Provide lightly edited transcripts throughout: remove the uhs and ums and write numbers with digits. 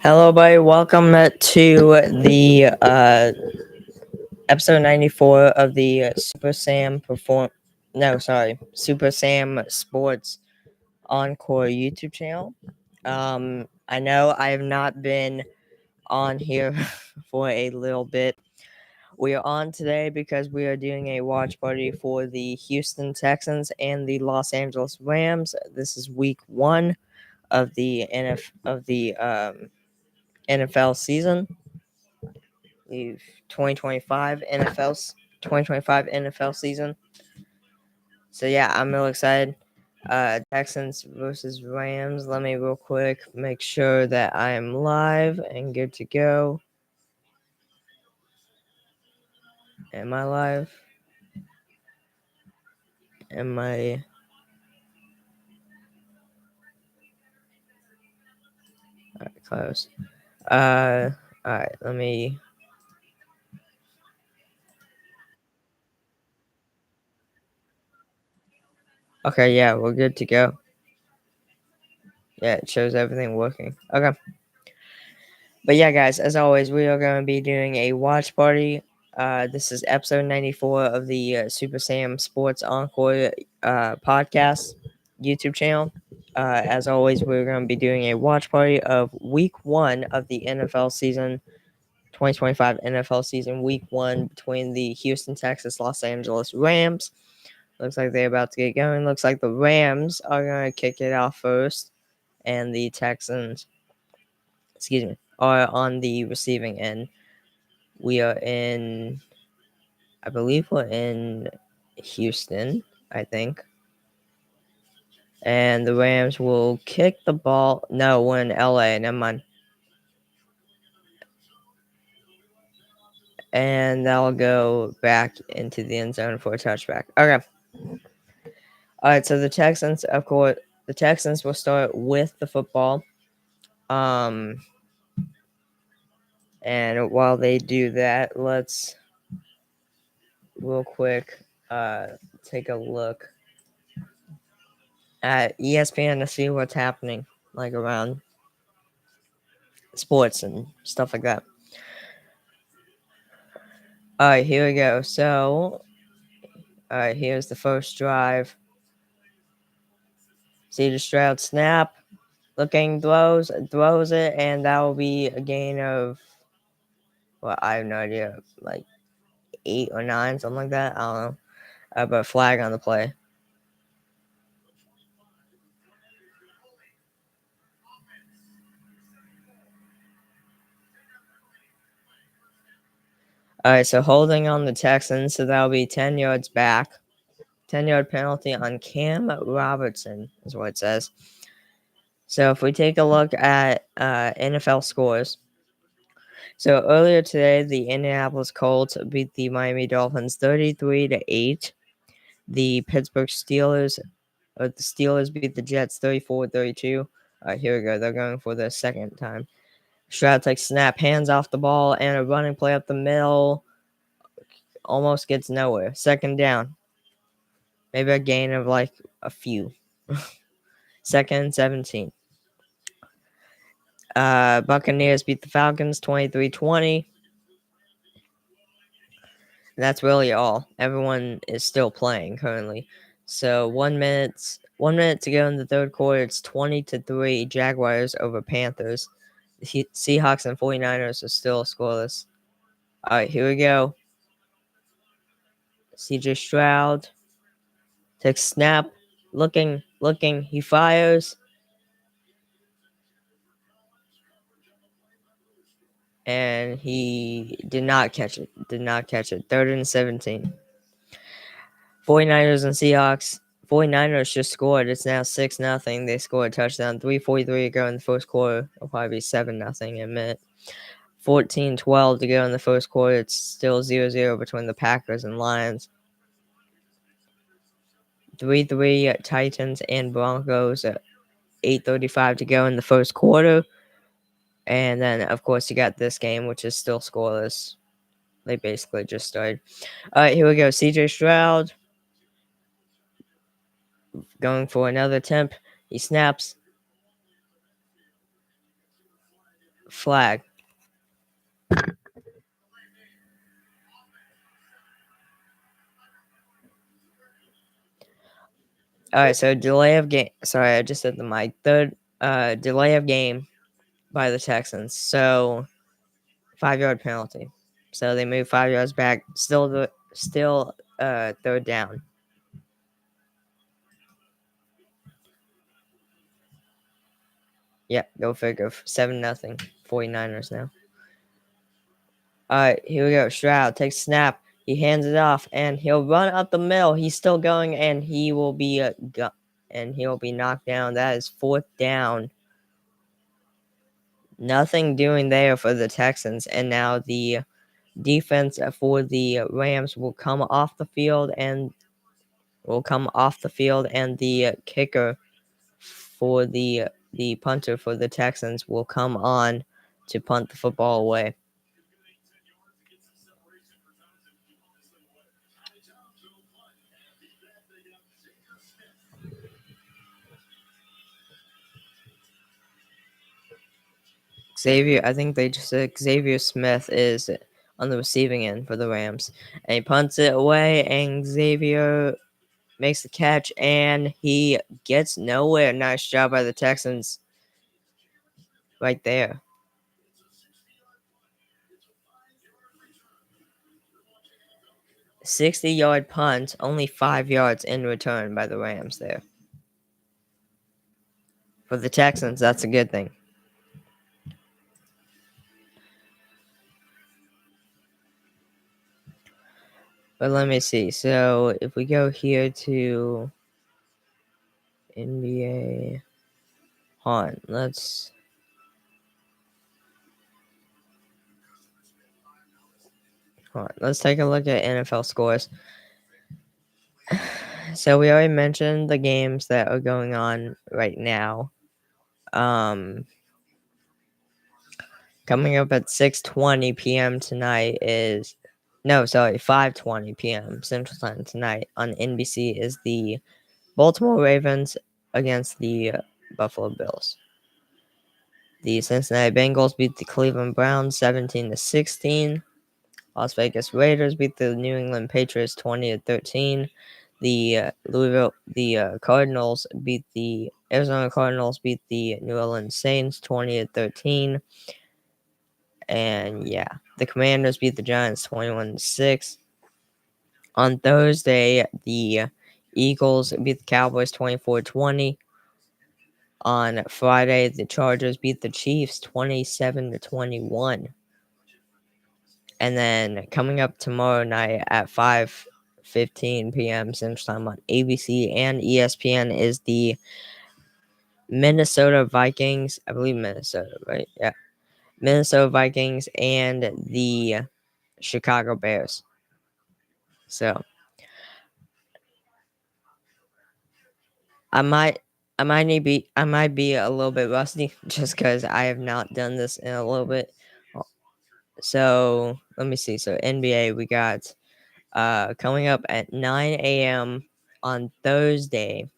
Hello, everybody. Welcome to the episode 94 of the Super Sam Sports Encore YouTube channel. I know I have not been on here for a little bit. We are on today because we are doing a watch party for the Houston Texans and the Los Angeles Rams. This is week 1 of the NFL season. The 2025 NFL season. So yeah, I'm real excited. Texans versus Rams. Let me real quick make sure that I am live and good to go. Am I live? Am I? All right, close. All right. Let me. Okay, yeah, we're good to go. Yeah, it shows everything working. Okay. But yeah, guys, as always, we are going to be doing a watch party. This is episode 94 of the Super Sam Sports Encore podcast YouTube channel. As always, we're going to be doing a watch party of week 1 of the NFL season, 2025 NFL season, week 1 between the Houston Texans, Los Angeles Rams. Looks like they're about to get going. Looks like the Rams are going to kick it off first, and the Texans, are on the receiving end. We are I believe we're in Houston, I think. And the Rams will kick the ball. No, we're in LA, never mind. And that'll go back into the end zone for a touchback. Okay. Alright, so the Texans, of course, will start with the football. And while they do that, let's real quick take a look at ESPN to see what's happening like around sports and stuff like that. All right, here we go. So, all right, here's the first drive. CJ Stroud snap, looking, throws it, and that will be a gain of, well, I have no idea, like 8 or 9, something like that. I don't know. But flag on the play. All right, so holding on the Texans, so that'll be 10 yards back. 10-yard penalty on Cam Robertson is what it says. So if we take a look at NFL scores, so earlier today, the Indianapolis Colts beat the Miami Dolphins 33-8. The Steelers beat the Jets 34-32. All right, here we go. They're going for the second time. Stroud takes snap, hands off the ball, and a running play up the middle. Almost gets nowhere. Second down. Maybe a gain of like a few. Second 17. Buccaneers beat the Falcons 23-20. That's really all. Everyone is still playing currently. So 1 minute to go in the third quarter. It's 20-3 Jaguars over Panthers. The Seahawks and 49ers are still scoreless. All right, here we go. CJ Stroud takes snap, looking, he fires. And he did not catch it. 3rd and 17. 49ers and Seahawks. 49ers just scored. It's now 6-0. They scored a touchdown. 3:43 to go in the first quarter. It'll probably be 7-0 in a minute. 14-12 to go in the first quarter. It's still 0-0 between the Packers and Lions. 3-3 Titans and Broncos. 8:35 to go in the first quarter. And then, of course, you got this game, which is still scoreless. They basically just started. All right, here we go. CJ Stroud going for another attempt. He snaps. Flag. All right, so delay of game. Sorry, I just said the mic. Third delay of game by the Texans. So 5-yard penalty. So they move 5 yards back. Still third down. Yeah, go figure. 7-0. 49ers now. All right, here we go. Stroud takes snap. He hands it off, and he'll run up the middle. He's still going, and he will be knocked down. That is fourth down. Nothing doing there for the Texans, and now the defense for the Rams will come off the field, and the kicker for the punter for the Texans will come on to punt the football away. I think they just said Xavier Smith is on the receiving end for the Rams. And he punts it away, and Xavier makes the catch, and he gets nowhere. Nice job by the Texans right there. 60-yard punt, only 5 yards in return by the Rams there. For the Texans, that's a good thing. But let me see. So if we go here to NBA, let's take a look at NFL scores. So we already mentioned the games that are going on right now. Coming up at 6:20 p.m. tonight is 5:20 p.m. Central Time tonight on NBC is the Baltimore Ravens against the Buffalo Bills. The Cincinnati Bengals beat the Cleveland Browns 17-16. Las Vegas Raiders beat the New England Patriots 20-13. The Arizona Cardinals beat the New Orleans Saints 20-13. And yeah, the Commanders beat the Giants 21-6. On Thursday, the Eagles beat the Cowboys 24-20. On Friday, the Chargers beat the Chiefs 27-21. And then coming up tomorrow night at 5:15 p.m. Central Time on ABC and ESPN is the Minnesota Vikings. I believe Minnesota, right? Yeah. Minnesota Vikings and the Chicago Bears. So I might be a little bit rusty just because I have not done this in a little bit. So let me see. So NBA, we got coming up at 9 a.m. on Thursday,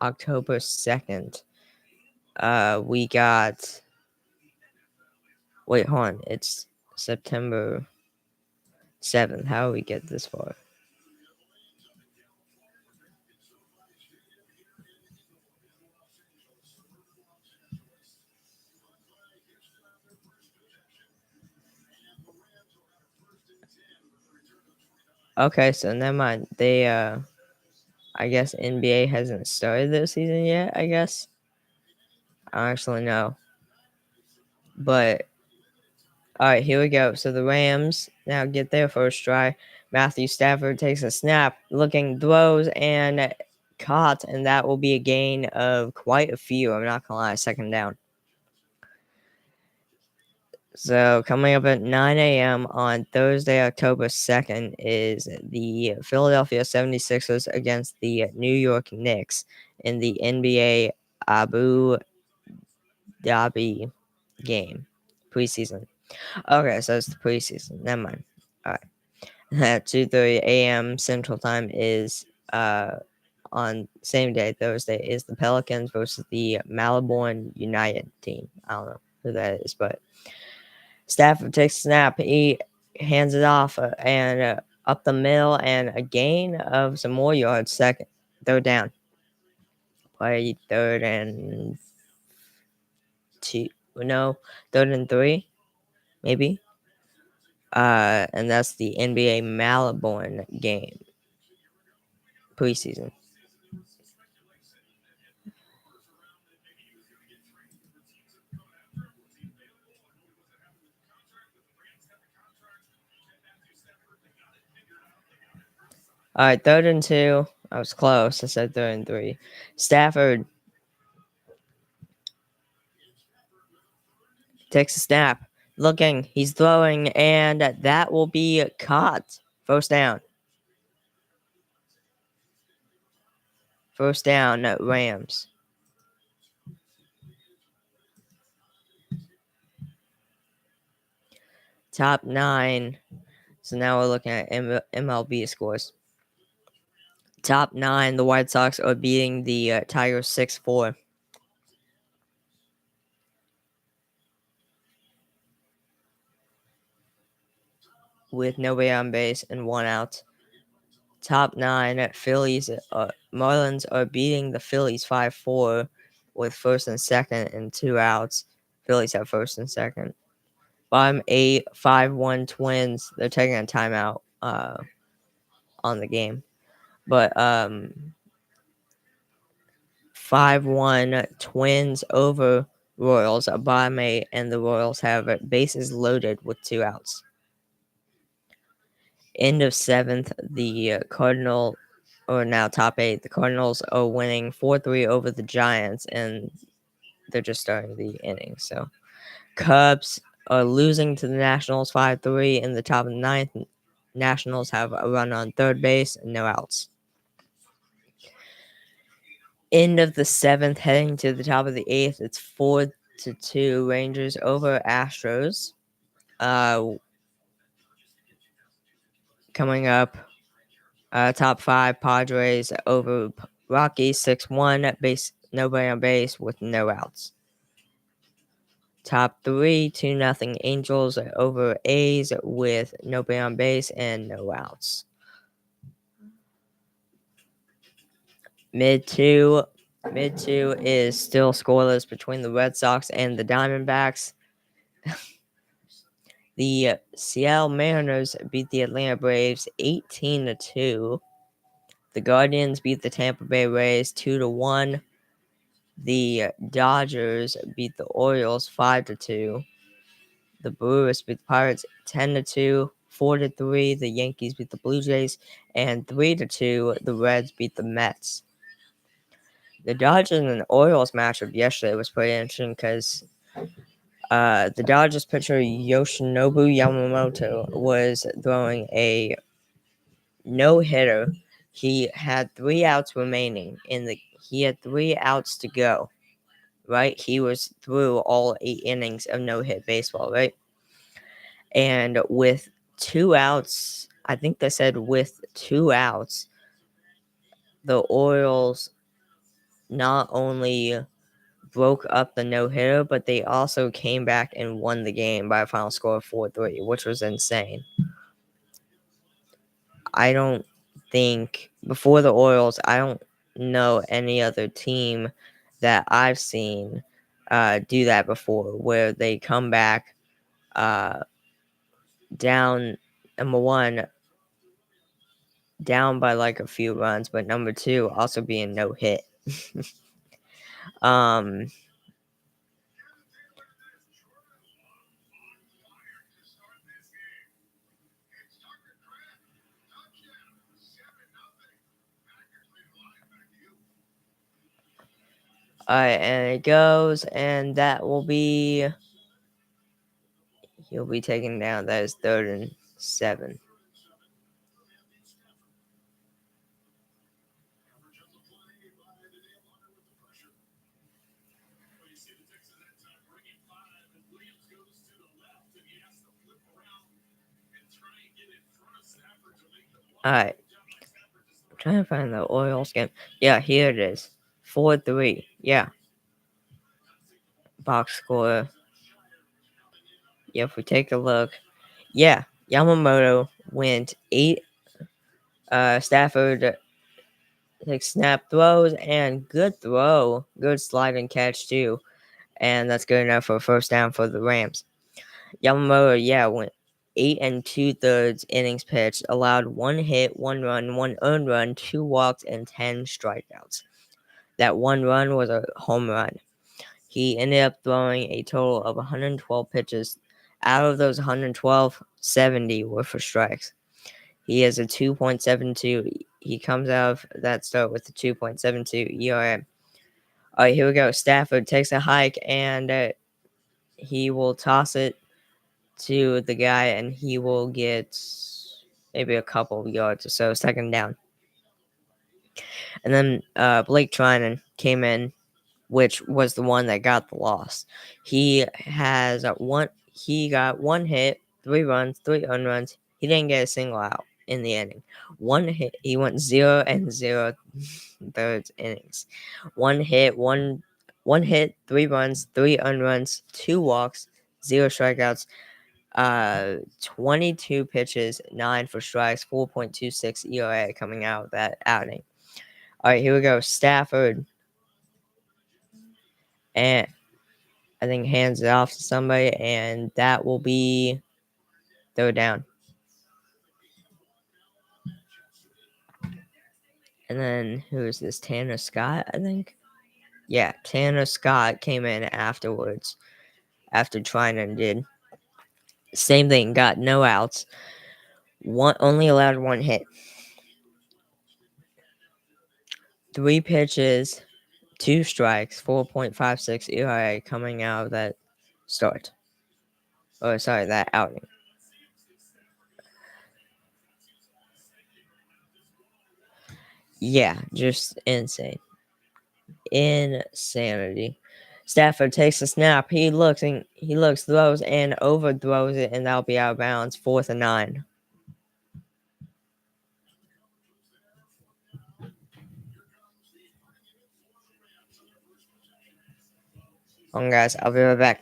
October 2nd. We got. Wait, hold on. It's September 7th. How do we get this far? Okay, so never mind. They I guess NBA hasn't started their season yet, I guess. I don't actually know. But all right, here we go. So the Rams now get their first try. Matthew Stafford takes a snap, throws and caught, and that will be a gain of quite a few. I'm not gonna lie, second down. So coming up at 9 a.m. on Thursday, October 2nd is the Philadelphia 76ers against the New York Knicks in the NBA Abu Dhabi game. Preseason. Okay, so it's the preseason. Never mind. All right. At 2:30 a.m. Central Time is on same day, Thursday, is the Pelicans versus the Melbourne United team. I don't know. who that is, but Stafford takes a snap. He hands it off and up the middle, and a gain of some more yards. Second, third down. Play third and two. No, third and three, maybe. And that's the NBA Melbourne game preseason. All right, third and two. I was close. I said third and three. Stafford takes a snap. Looking, he's throwing, and that will be caught. First down. First down, Rams. Top 9. So now we're looking at MLB scores. Top 9, the White Sox are beating the Tigers 6-4. With nobody on base and one out. Top 9, Phillies, Marlins are beating the Phillies 5-4 with first and second and 2 outs. Phillies have first and second. Bottom 8, 5-1 Twins. They're taking a timeout on the game. But 5-1 Twins over Royals. Bottom 8, and the Royals have bases loaded with 2 outs. End of 7th, the Cardinal, or now top 8, the Cardinals are winning 4-3 over the Giants, and they're just starting the inning. So Cubs are losing to the Nationals 5-3 in the top of the 9th. Nationals have a run on third base and no outs. End of the 7th, heading to the top of the 8th, it's 4-2 Rangers over Astros. Coming up, top 5 Padres over Rockies 6-1, base nobody on base with no outs. Top 3 2-0 Angels over A's with nobody on base and no outs. Mid 2 is still scoreless between the Red Sox and the Diamondbacks. The Seattle Mariners beat the Atlanta Braves 18-2. The Guardians beat the Tampa Bay Rays 2-1. The Dodgers beat the Orioles 5-2. The Brewers beat the Pirates 10-2. 4-3, the Yankees beat the Blue Jays, and 3-2, the Reds beat the Mets. The Dodgers and the Orioles matchup yesterday was pretty interesting because the Dodgers pitcher Yoshinobu Yamamoto was throwing a no-hitter. He had 3 outs remaining he had 3 outs to go, right? He was through all 8 innings of no-hit baseball, right? And with 2 outs, I think they said with 2 outs, the Orioles not only broke up the no-hitter, but they also came back and won the game by a final score of 4-3, which was insane. I don't think, before the Orioles, I don't know any other team that I've seen do that before, where they come back down, number 1, down by like a few runs, but number 2, also being no hit. Alright, and it goes, and that will be, he'll be taken down. That is 3rd and 7. Alright. I'm trying to find the Orioles game. Yeah, here it is. 4-3. Yeah. Box score. if we take a look, yeah, Yamamoto went 8. Stafford takes snap throws and good throw, good slide and catch too, and that's good enough for a first down for the Rams. Yamamoto, yeah, went 8 2/3 innings pitched, allowed 1 hit, 1 run, 1 earned run, 2 walks, and 10 strikeouts. That 1 run was a home run. He ended up throwing a total of 112 pitches. Out of those 112, 70 were for strikes. He has a 2.72. He comes out of that start with a 2.72 ERA. All right, here we go. Stafford takes a hike and he will toss it to the guy and he will get maybe a couple of yards or so, second down. And then Blake Trinan came in, which was the one that got the loss. He got 1 hit, 3 runs, 3 earned runs. He didn't get a single out in the inning. 1 hit, he went 0 0/3 innings. 1 hit, 3 runs, 3 earned runs, 2 walks, 0 strikeouts. 22 pitches, 9 for strikes, 4.26 ERA coming out of that outing. All right, here we go. Stafford, and I think hands it off to somebody, and that will be throw down. And then who is this? Tanner Scott, I think. Yeah, Tanner Scott came in afterwards, after Trinan did. Same thing, got no outs. Only allowed 1 hit. 3 pitches, 2 strikes, 4.56 ERA coming out of that start. Oh, sorry, that outing. Yeah, just insane. Insanity. Stafford takes a snap. He looks, throws, and overthrows it, and that'll be out of bounds. 4th and 9. Hold on, guys. I'll be right back.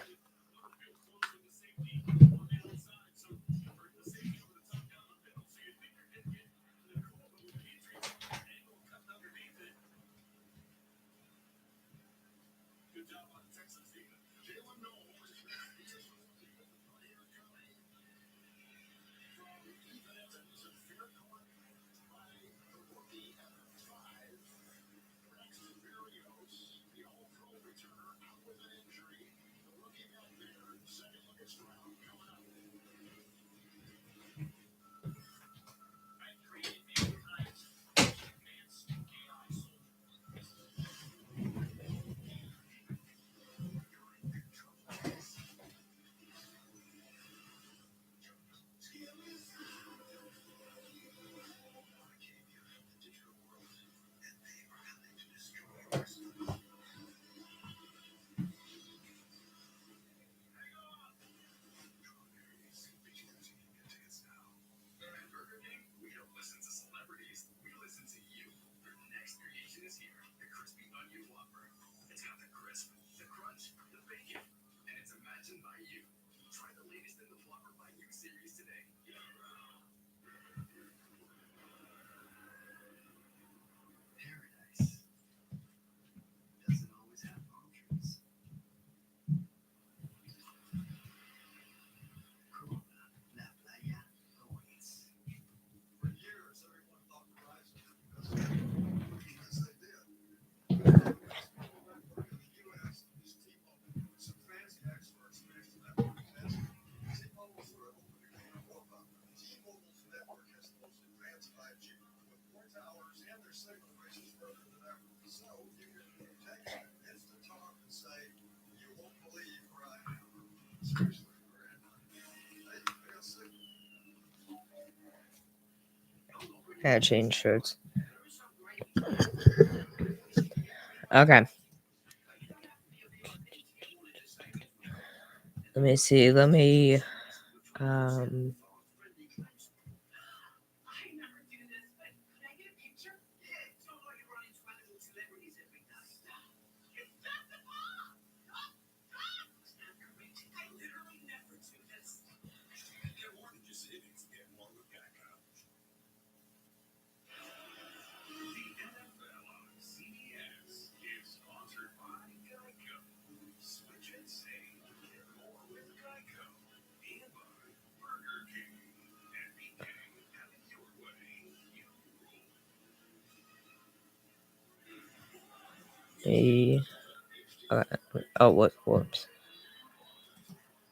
I had to change shirts. Okay. Let me see. Um, He, oh, what? Whoops!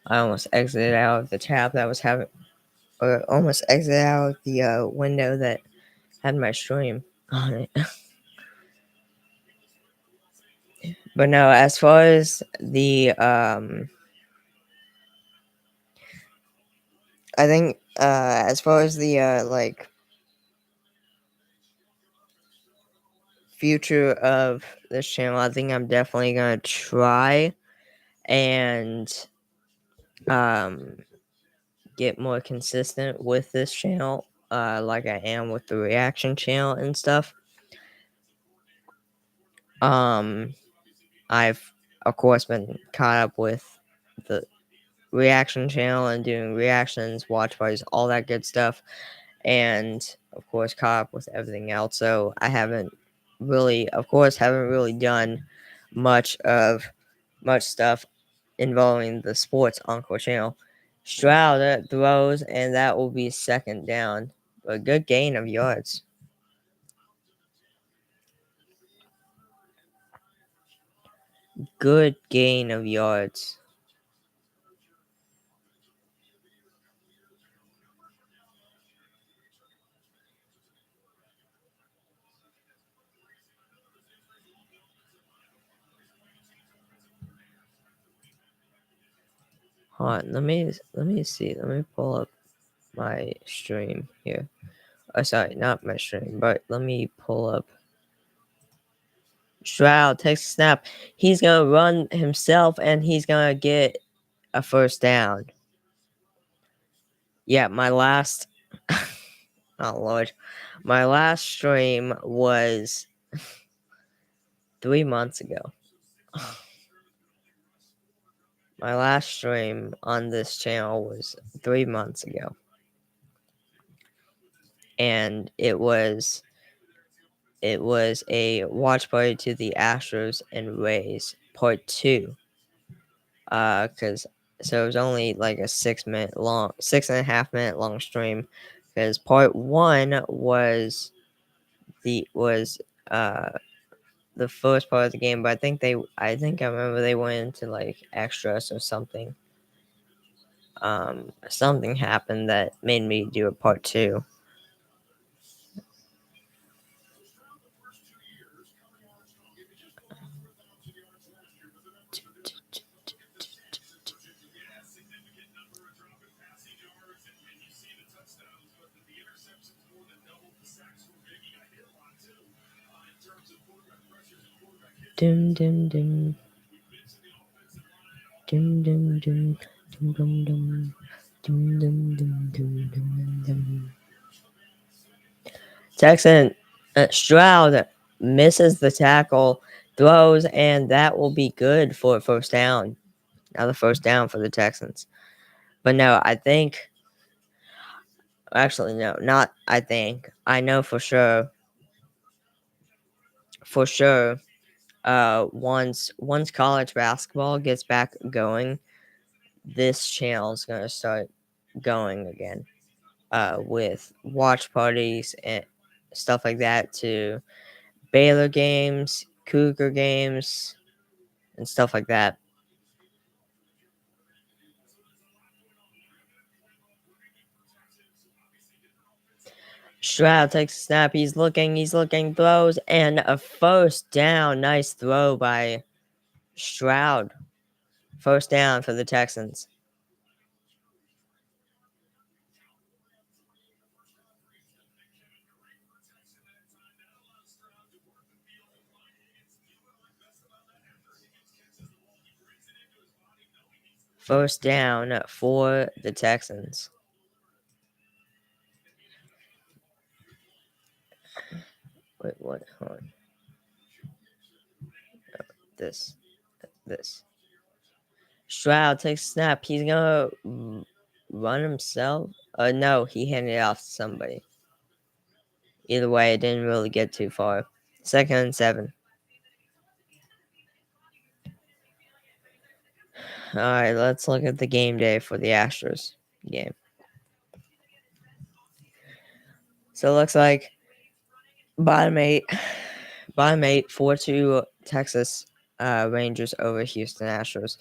I almost exited out of the tab that was having, or almost exited out of the window that had my stream on it. But no, as far as the I think as far as the like future of this channel, I think I'm definitely gonna try and um get more consistent with this channel, like I am with the reaction channel and stuff. I've of course been caught up with the reaction channel and doing reactions, watch parties, all that good stuff, and of course caught up with everything else. So I haven't really, done much stuff involving the sports Encore channel. Stroud throws, and that will be second down. A good gain of yards. Good gain of yards. Hold on, let me see. Let me pull up my stream here. Oh, sorry, not my stream, but let me pull up. Stroud takes a snap. He's gonna run himself, and he's gonna get a first down. Yeah, my last. Oh Lord, my last stream was 3 months ago. My last stream on this channel was 3 months ago, and it was a watch party to the Astros and Rays part 2. Because so it was only like a 6.5 minute long stream. Because part 1 was uh the first part of the game, but I think I remember they went into like extras or something. Something happened that made me do a part 2. Dum dum dum. Dum dum dum. Dum dum dum. Dum dum dum dum dum dum. Texan Stroud misses the tackle, throws, and that will be good for a first down. Another first down for the Texans. But no, I think. Actually, no, not I think. I know for sure. For sure. Once college basketball gets back going, this channel is gonna start going again. With watch parties and stuff like that to Baylor games, Cougar games, and stuff like that. Stroud takes a snap. He's looking, throws, and a first down. Nice throw by Stroud. First down for the Texans. First down for the Texans. Wait, what? Hold on. This. Stroud takes a snap. He's gonna run himself. No, he handed it off to somebody. Either way, it didn't really get too far. 2nd and 7. All right, let's look at the game day for the Astros game. So it looks like bottom eight, 4-2 Texas Rangers over Houston Astros.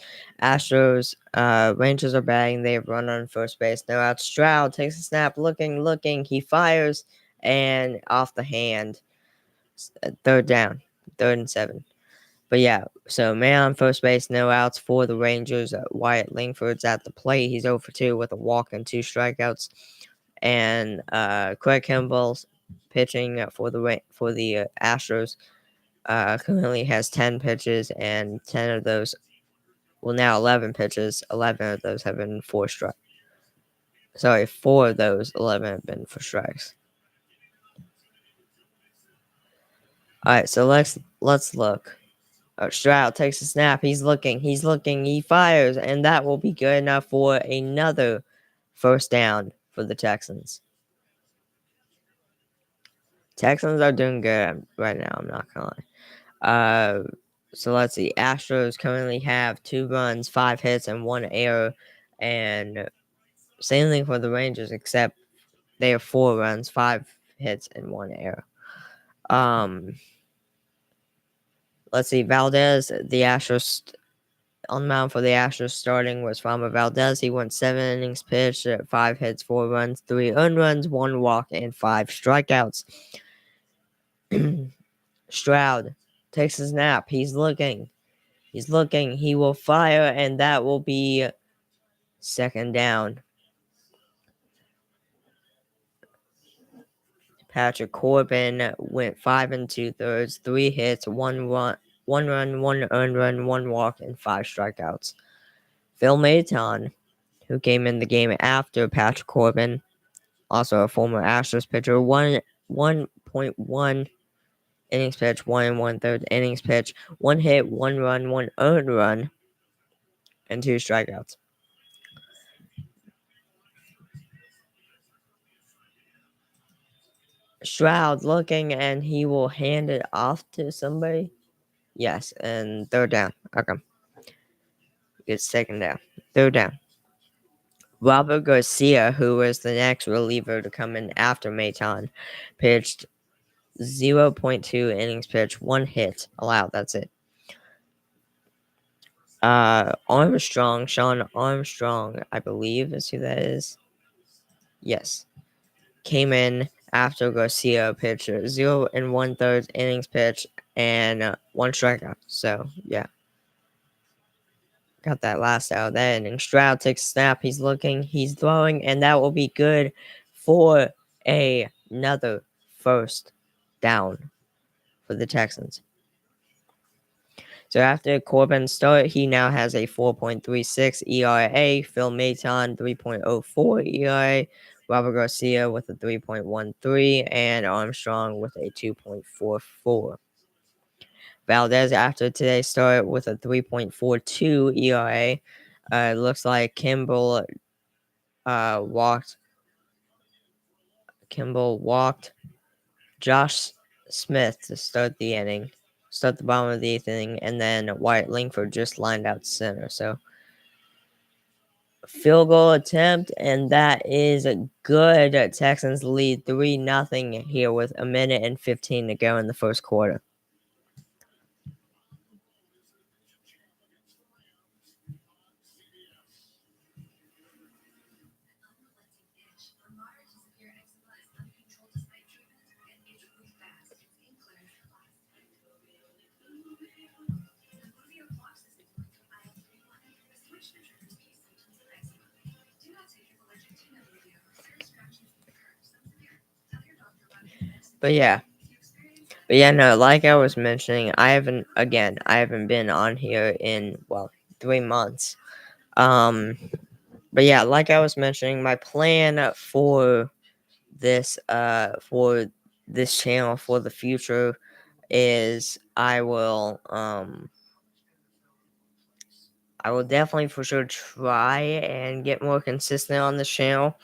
Rangers are batting. They have run on first base. No out. Stroud takes a snap. Looking. He fires and off the hand. Third down. 3rd and 7. But yeah, so man on first base, no outs for the Rangers. Wyatt Langford's at the plate. He's 0 for 2 with a walk and 2 strikeouts. And Craig Kimball's pitching for the Astros. Currently has 10 pitches, and 10 of those, well, now 11 pitches. 11 of those have been 4 strikes. Sorry, 4 of those 11 have been for strikes. All right, so let's look. Stroud takes a snap. He's looking. He fires, and that will be good enough for another first down for the Texans. Texans are doing good right now. I'm not gonna lie. So let's see. Astros currently have 2 runs, 5 hits, and 1 error, and same thing for the Rangers, except they have 4 runs, 5 hits, and 1 error. Let's see. Valdez, the Astros on the mound for the Astros starting was Framber Valdez. He went 7 innings pitched, 5 hits, 4 runs, 3 earned runs, 1 walk, and 5 strikeouts. Stroud takes his nap. He's looking. He will fire, and that will be 2nd down. Patrick Corbin went 5 2/3, 3 hits, 1 run, 1 earned run, 1 walk, and 5 strikeouts. Phil Maton, who came in the game after Patrick Corbin, also a former Astros pitcher, 1.1 innings pitch, 1 1/3 innings pitch, 1 hit, 1 run, 1 earned run, and 2 strikeouts. Stroud looking, and he will hand it off to somebody. Yes, and 3rd down. Okay. It's 2nd down. 3rd down. Robert Garcia, who was the next reliever to come in after Maton, pitched 0.2 innings pitched, 1 hit allowed. That's it. Armstrong, Sean Armstrong, I believe is who that is. Yes. Came in after Garcia pitched 0 1/3 innings pitched and 1 strikeout. So, yeah. Got that last out of that inning. Stroud takes a snap. He's looking. He's throwing. And that will be good for another first down for the Texans. So after Corbin's start, he now has a 4.36 ERA. Phil Maton, 3.04 ERA. Robert Garcia with a 3.13. And Armstrong with a 2.44. Valdez, after today's start, with a 3.42 ERA. Looks like Kimball walked Josh Smith to start the inning. Start the bottom of the 8th inning, and then Wyatt Langford just lined out center. So, field goal attempt, and that is good. Texans lead 3-0 here with 1:15 to go in the first quarter. But yeah, no, like I was mentioning, I haven't been on here in 3 months. But yeah, like I was mentioning, my plan for this channel for the future is I will definitely for sure try and get more consistent on the channel.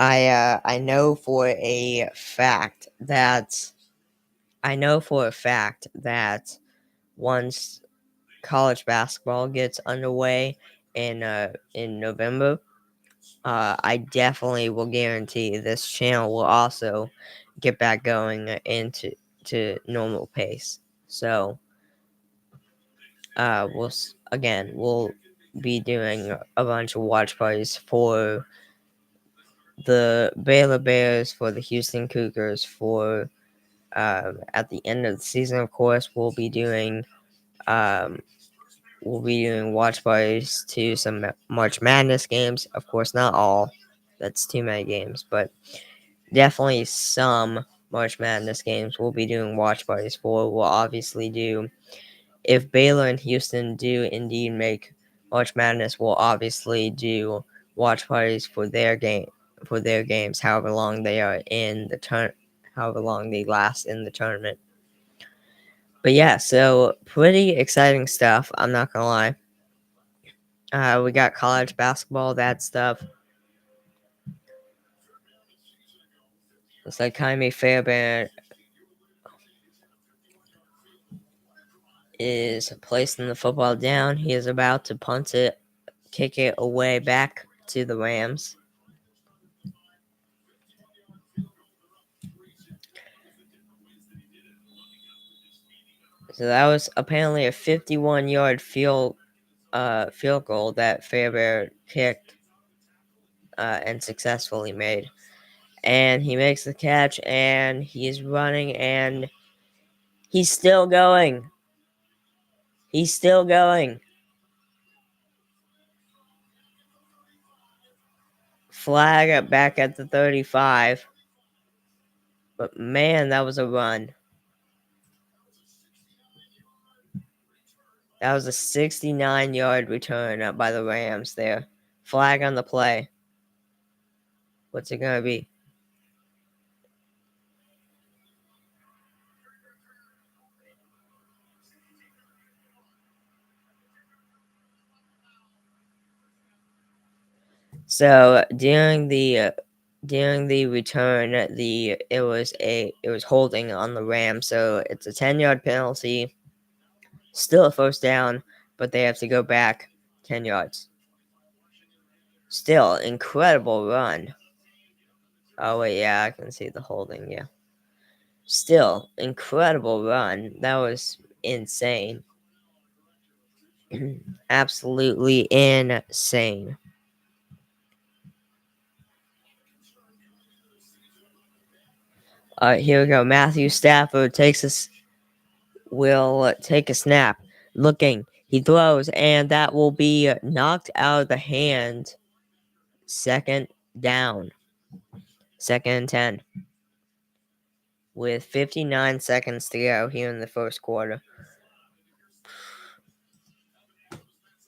I know for a fact that once college basketball gets underway in November, I definitely will guarantee this channel will also get back going into normal pace. So, we'll be doing a bunch of watch parties for the Baylor Bears, for the Houston Cougars, for at the end of the season, of course, um, we'll be doing watch parties to some March Madness games. Of course, not all. That's too many games, but definitely some March Madness games we'll be doing watch parties for. We'll obviously do, if Baylor and Houston do indeed make March Madness, we'll obviously do watch parties for their games, however long they are in the however long they last in the tournament. But yeah, so pretty exciting stuff. I'm not gonna lie. We got college basketball, that stuff. Looks like Jaime Fairbairn is placing the football down. He is about to punt it, kick it away back to the Rams. So that was apparently a 51-yard field goal that Fairbairn kicked and successfully made. And he makes the catch, and he's running, and he's still going. He's still going. Flag back at the 35. But man, that was a run. That was a 69-yard return up by the Rams there. Flag on the play. What's it going to be? So during the return, it was holding on the Rams, so it's a 10-yard penalty. Still a first down, but they have to go back 10 yards. Still incredible run. Oh wait, yeah, I can see the holding. Yeah. Still incredible run. That was insane. Absolutely insane. All right, here we go. Matthew Stafford will take a snap. Looking, he throws, and that will be knocked out of the hand. Second down. Second and 10. With 59 seconds to go here in the first quarter.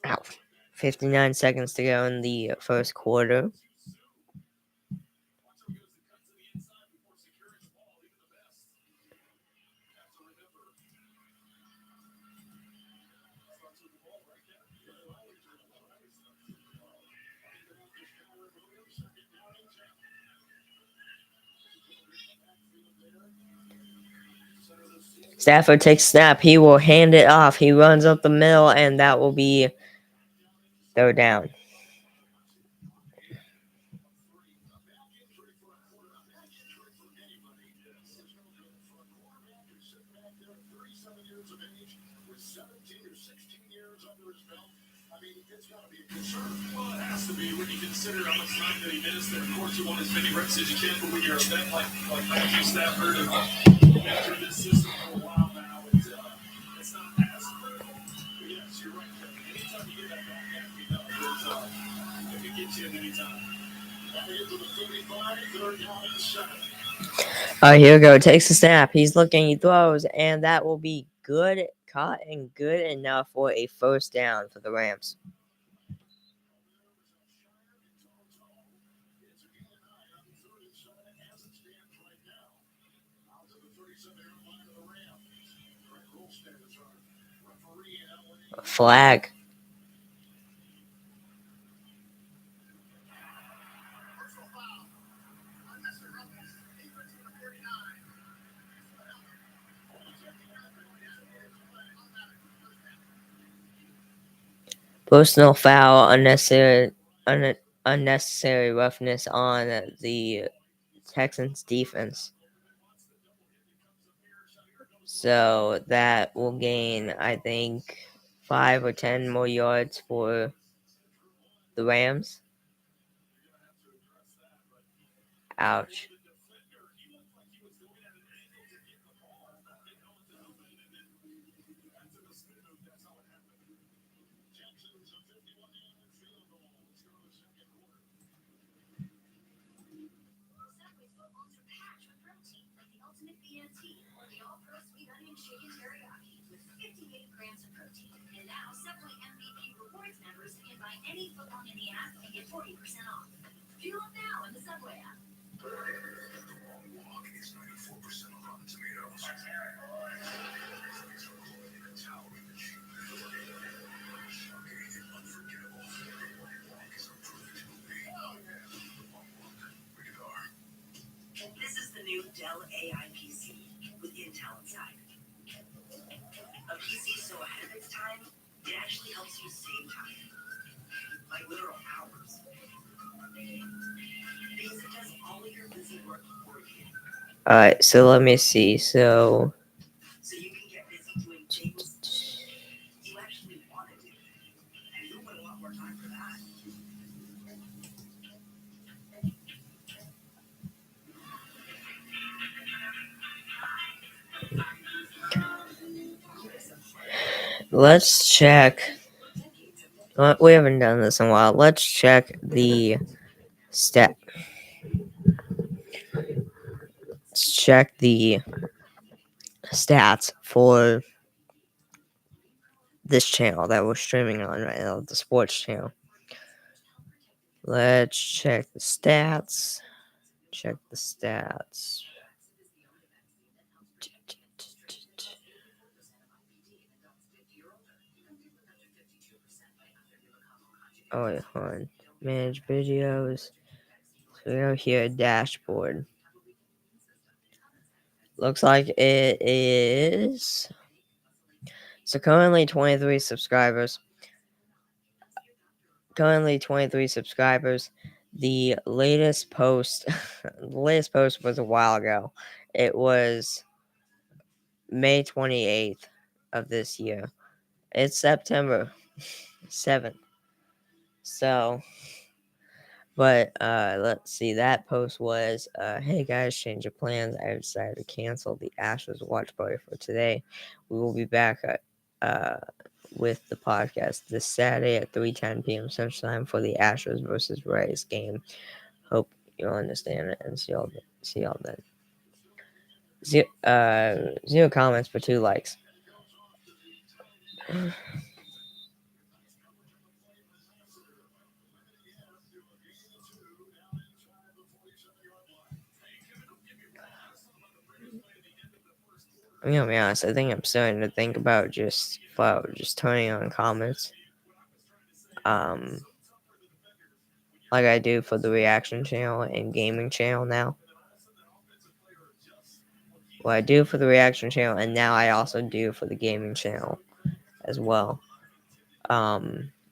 Ow. 59 seconds to go in the first quarter. Stafford takes snap. He will hand it off. He runs up the middle, and that will be third down. Well, it has to be when you consider how much time that he missed. And of course, you want as many reps as you can. But when you're a vet like Matthew Stafford and been through this system for a while now, it's not as critical. But yes, you're right, Kevin. Anytime you get that back half, you know, it can get you at any time. Now we get to the 35, third down and 7. Here we go. Takes the snap. He's looking. He throws, and that will be good. Caught and good enough for a first down for the Rams. Flag. Personal foul. Unnecessary. unnecessary roughness on the Texans defense. So that will gain, I think, 5 or 10 more yards for the Rams. Ouch. This is the new Dell AI PC with Intel inside. A PC so ahead of its time, it actually helps you save time, like literal hours. Because it does all your busy work for you. Alright, so let me see. So you can get busy doing things you actually want to do. And you'll put a lot more time for that. let's check. We haven't done this in a while. Let's check the stat. Let's check the stats for this channel that we're streaming on right now, the sports channel. Let's check the stats. Check the stats. Oh wait, hold on. Manage videos. So we have here a dashboard. Looks like it is. So currently 23 subscribers. The latest post the latest post was a while ago. It was May 28th of this year. It's September 7th. So, but let's see. That post was, hey guys, change of plans. I decided to cancel the Astros watch party for today. We will be back with the podcast this Saturday at 3:10 p.m. Central Time for the Astros versus Rays game. Hope you'll understand it and see y'all then. Zero comments for 2 likes. I'm gonna be honest. I think I'm starting to think about just turning on comments, like I do for the reaction channel and gaming channel now. Well, I do for the reaction channel, and now I also do for the gaming channel as well. I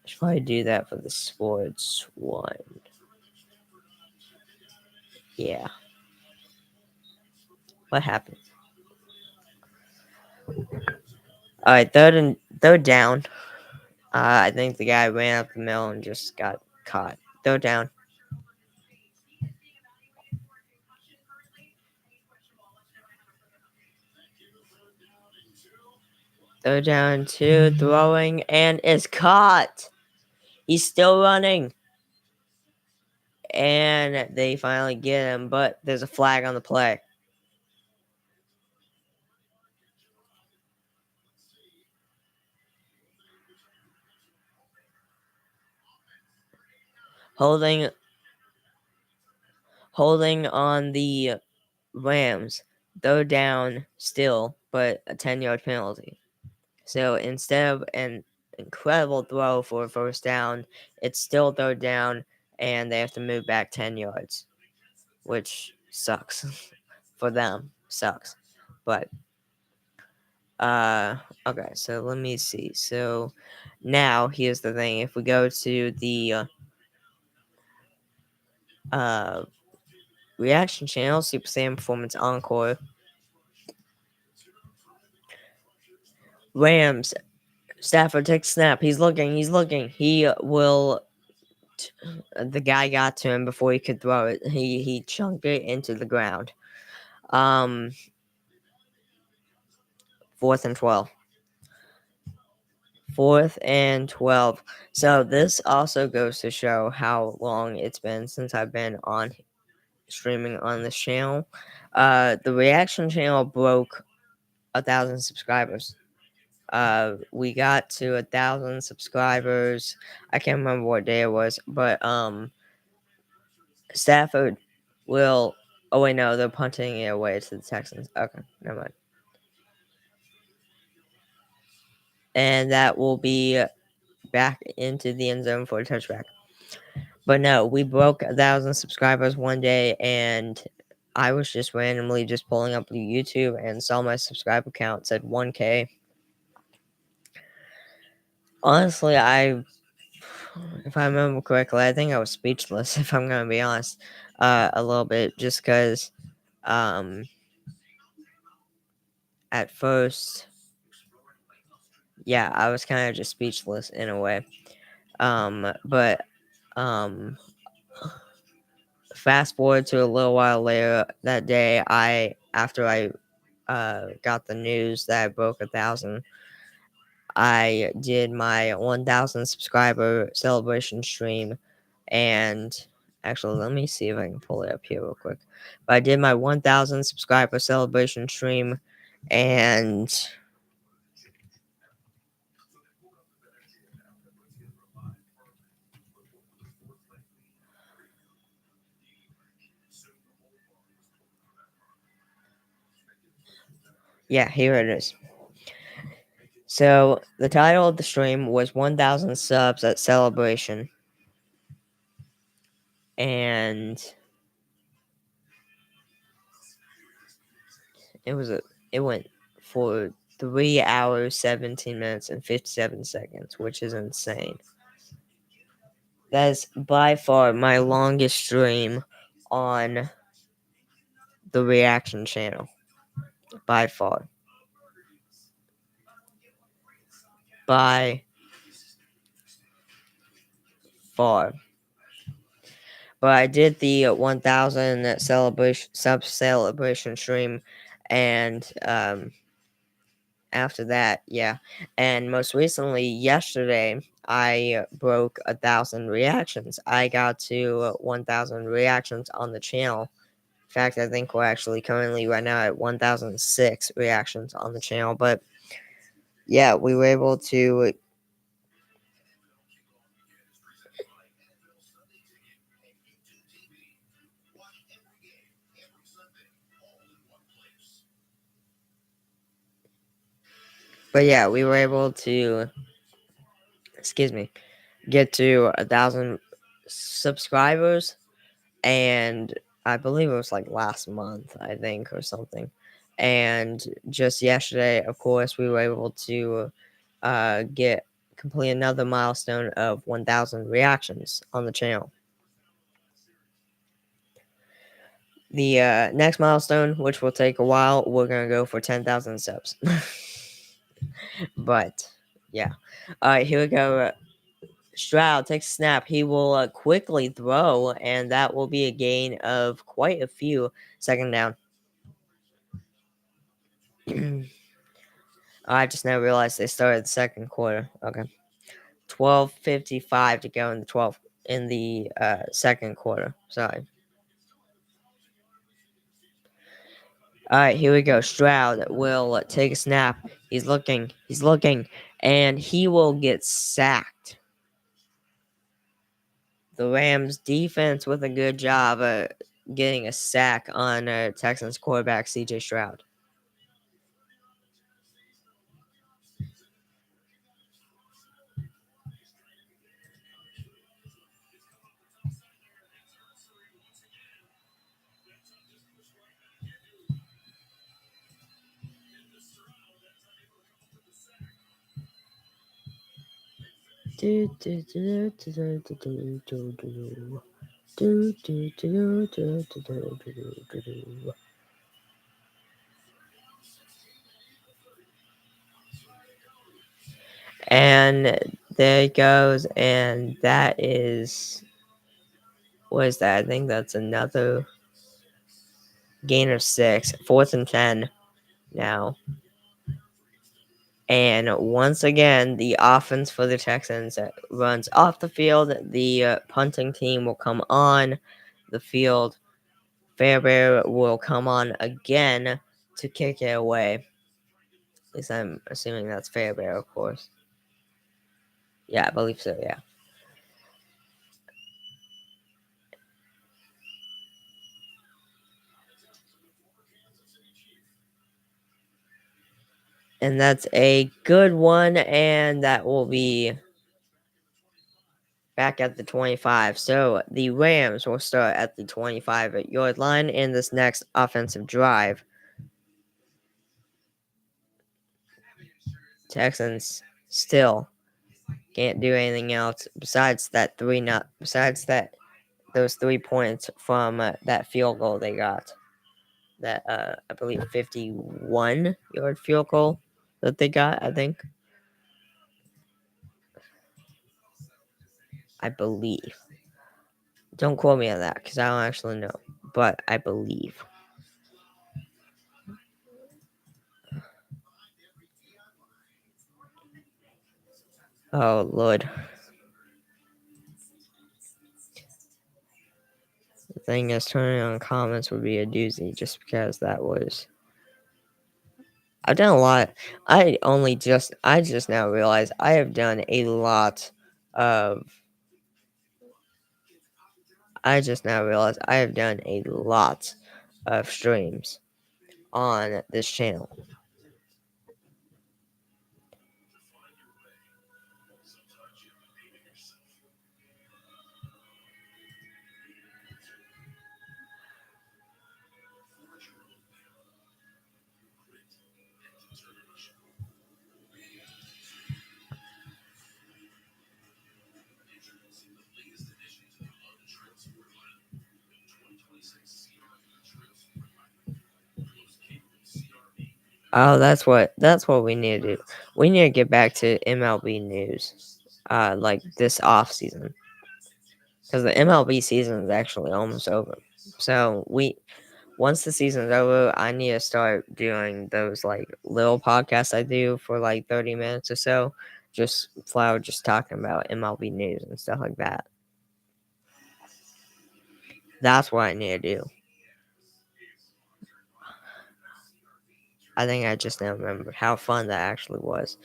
should probably do that for the sports one. Yeah. What happened? All right, third down. I think the guy ran up the middle and just got caught. Third down. Third down, 2, throwing, and is caught. He's still running. And they finally get him, but there's a flag on the play. Holding on the Rams. They're down still, but a 10-yard penalty. So instead of an incredible throw for a first down, it's still third down, and they have to move back 10 yards, which sucks for them. Sucks. But okay, so let me see. So now here's the thing. If we go to the uh, reaction channel, Super Saiyan Performance Encore. Rams. Stafford takes snap. He's looking. He's looking. He will. The guy got to him before he could throw it. He chunked it into the ground. Um, 4th and 12. 4th and 12. So this also goes to show how long it's been since I've been on streaming on this channel. The reaction channel broke 1,000 subscribers. We got to 1,000 subscribers. I can't remember what day it was, but Stafford will. Oh wait, no, they're punting it away to the Texans. Okay, never mind. And that will be back into the end zone for a touchback. But no, we broke 1,000 subscribers one day, and I was just randomly just pulling up YouTube and saw my subscriber count said 1K. Honestly, if I remember correctly, I think I was speechless, if I'm going to be honest, a little bit, just because at first, yeah, I was kind of just speechless in a way. But fast forward to a little while later that day, after I got the news that I broke 1,000, I did my 1,000 subscriber celebration stream, and actually, let me see if I can pull it up here real quick. But I did my 1,000 subscriber celebration stream, and yeah, here it is. So the title of the stream was 1,000 subs at celebration, and it went for 3 hours, 17 minutes, and 57 seconds, which is insane. That is by far my longest stream on the reaction channel. By far. By far. But I did the 1,000 sub celebration stream, and after that, yeah. And most recently, yesterday, I broke 1,000 reactions. I got to 1,000 reactions on the channel. In fact, I think we're actually currently right now at 1,006 reactions on the channel. But yeah, we were able to. But yeah, we were able to. Excuse me. Get to 1,000 subscribers, and I believe it was like last month, I think, or something. And just yesterday, of course, we were able to complete another milestone of 1,000 reactions on the channel. The next milestone, which will take a while, we're gonna go for 10,000 subs. But yeah, all right, here we go. Stroud takes a snap. He will quickly throw, and that will be a gain of quite a few. Second down. I just now realized they started the second quarter. Okay, 12:55 to go in the second quarter. Sorry. All right, here we go. Stroud will take a snap. He's looking, and he will get sacked. The Rams defense with a good job getting a sack on Texans quarterback CJ Stroud. Do, do, do, do, do, do, do, do, do. And there it goes, and that is, what is that? I think that's another gain of 6, 4th and 10 now. And once again, the offense for the Texans runs off the field. The punting team will come on the field. Fairbairn will come on again to kick it away. At least I'm assuming that's Fairbairn, of course. Yeah, I believe so, yeah. And that's a good one, and that will be back at the 25. So the Rams will start at the 25-yard line in this next offensive drive. Texans still can't do anything else besides that those 3 points from that field goal they got. That I believe 51-yard field goal that they got, I think. I believe. Don't quote me on that because I don't actually know, but I believe. Oh Lord. The thing is, turning on comments would be a doozy just because that was. I've done a lot. I just now realized I have done a lot of. I just now realized I have done a lot of streams on this channel. Oh, that's what we need to do. We need to get back to MLB news, like this off season, because the MLB season is actually almost over. So once the season's over, I need to start doing those like little podcasts I do for like 30 minutes or so, just talking about MLB news and stuff like that. That's what I need to do. I think I just now remembered how fun that actually was.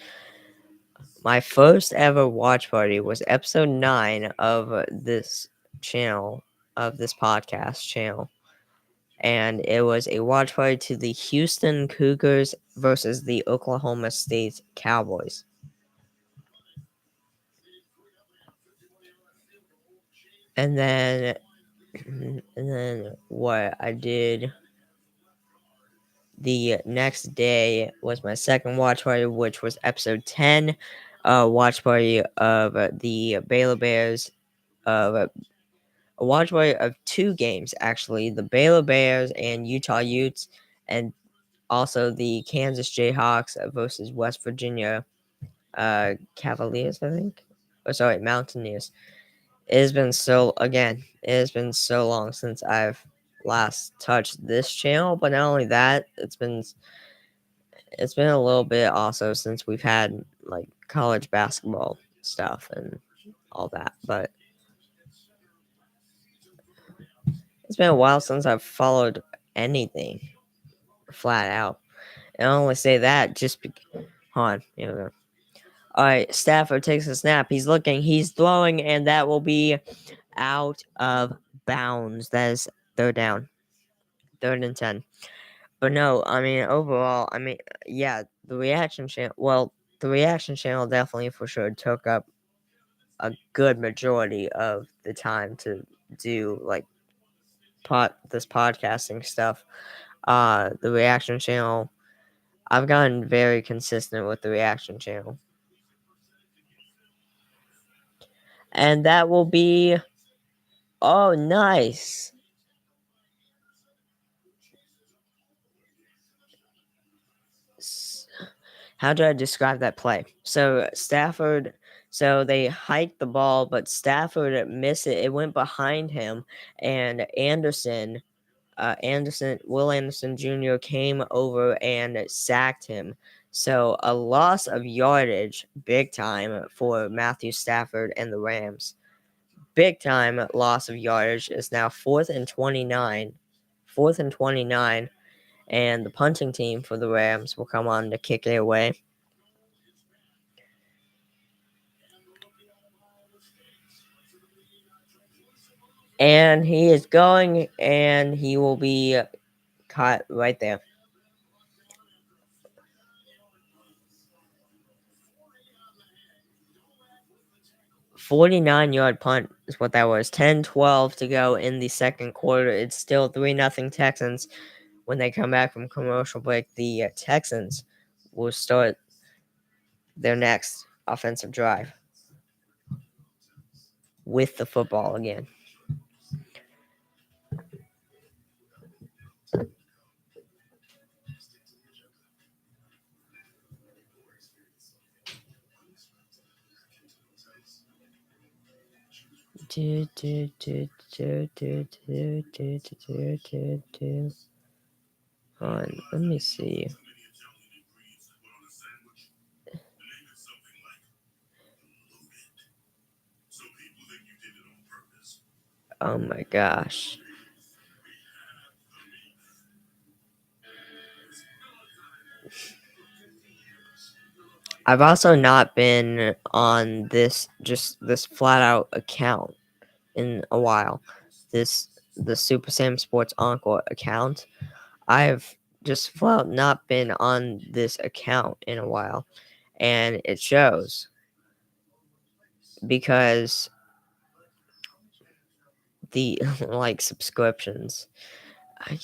My first ever watch party was episode 9 of this channel, of this podcast channel. And it was a watch party to the Houston Cougars versus the Oklahoma State Cowboys. And then what I did the next day was my second watch party, which was episode 10, watch party of the Baylor Bears, of a watch party of 2 games actually, the Baylor Bears and Utah Utes, and also the Kansas Jayhawks versus West Virginia Cavaliers, I think. Oh, sorry, Mountaineers. It has been so long since I've last touched this channel, but not only that, it's been a little bit also since we've had like college basketball stuff and all that, but it's been a while since I've followed anything flat out. And I only say that just because. Hold on, here we go. All right, Stafford takes a snap. He's looking, he's throwing, and that will be out of bounds. That is third down, 3rd and 10. But no, I mean overall, yeah, the reaction channel. Well, the reaction channel definitely for sure took up a good majority of the time to do like this podcasting stuff. The reaction channel, I've gotten very consistent with the reaction channel. And that will be Oh, nice. How do I describe that play? So they hiked the ball, but Stafford missed it. It went behind him, and Will Anderson Jr. came over and sacked him. So a loss of yardage, big time for Matthew Stafford and the Rams. Big time loss of yardage is now 4th and 29. 4th and 29, and the punting team for the Rams will come on to kick it away. And he is going, and he will be caught right there. 49-yard punt is what that was. 10-12 to go in the second quarter. It's still 3-0 Texans. When they come back from commercial break, the Texans will start their next offensive drive with the football again. Let me see. Oh my gosh. I've also not been on this flat out account in a while. The Super Sam Sports Encore account. I've just flat not been on this account in a while, and it shows because the like subscriptions. I,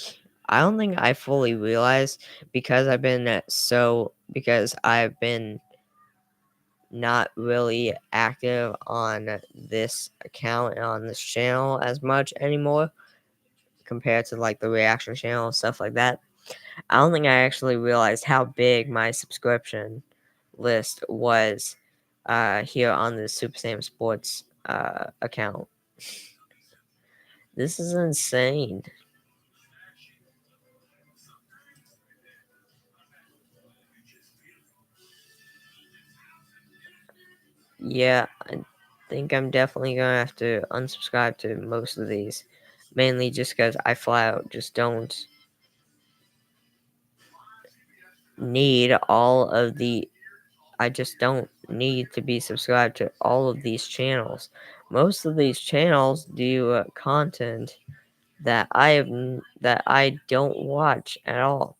I don't think I fully realized because I've been not really active on this account and on this channel as much anymore compared to like the reaction channel and stuff like that. I don't think I actually realized how big my subscription list was here on the Super Sam Sports account. This is insane. Yeah, I think I'm definitely gonna have to unsubscribe to most of these, mainly just because I flat out just don't need all of the. I just don't need to be subscribed to all of these channels. Most of these channels do content that that I don't watch at all.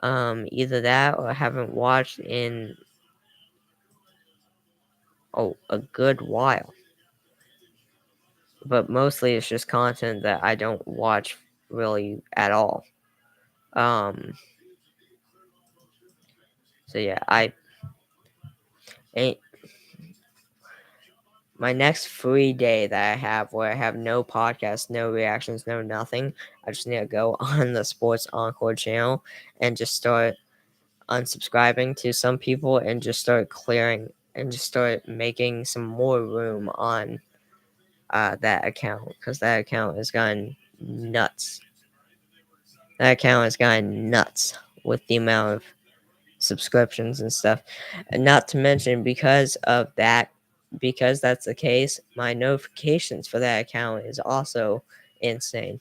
Either that or I haven't watched in a good while. But mostly it's just content that I don't watch really at all. Um, so yeah, I ain't my next free day that I have where I have no podcast, no reactions, no nothing. I just need to go on the Sports Encore channel and just start unsubscribing to some people and just start clearing and just start making some more room on that account because that account has gone nuts. That account has gone nuts with the amount of subscriptions and stuff. And not to mention, because that's the case, my notifications for that account is also insane.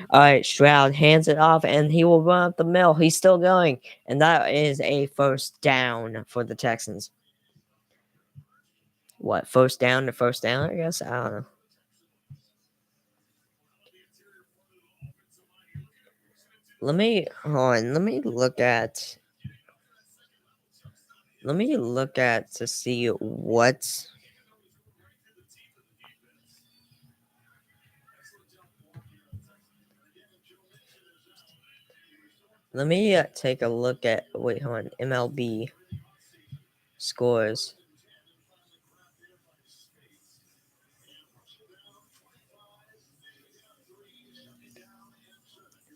All right, Stroud hands it off, and he will run up the middle. He's still going, and that is a first down for the Texans. What, first down to first down, I guess? I don't know. Let me look at to see what. Let me take a look at hold on, MLB scores.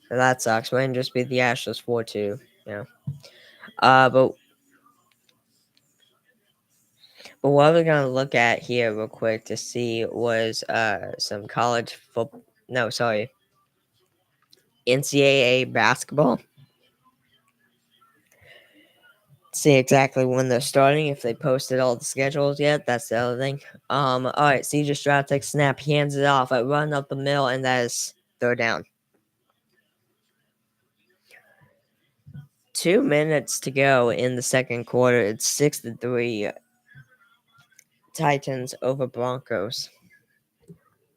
That sucks. Rangers beat the Astros 4-2. Yeah. But what we're gonna look at here real quick to see was some college football. No, sorry, NCAA basketball. See exactly when they're starting. If they posted all the schedules yet, that's the other thing. All right. CJ Stroud takes snap, he hands it off, I run up the middle, and that is third down. 2 minutes to go in the second quarter. It's 6-3. Titans over Broncos.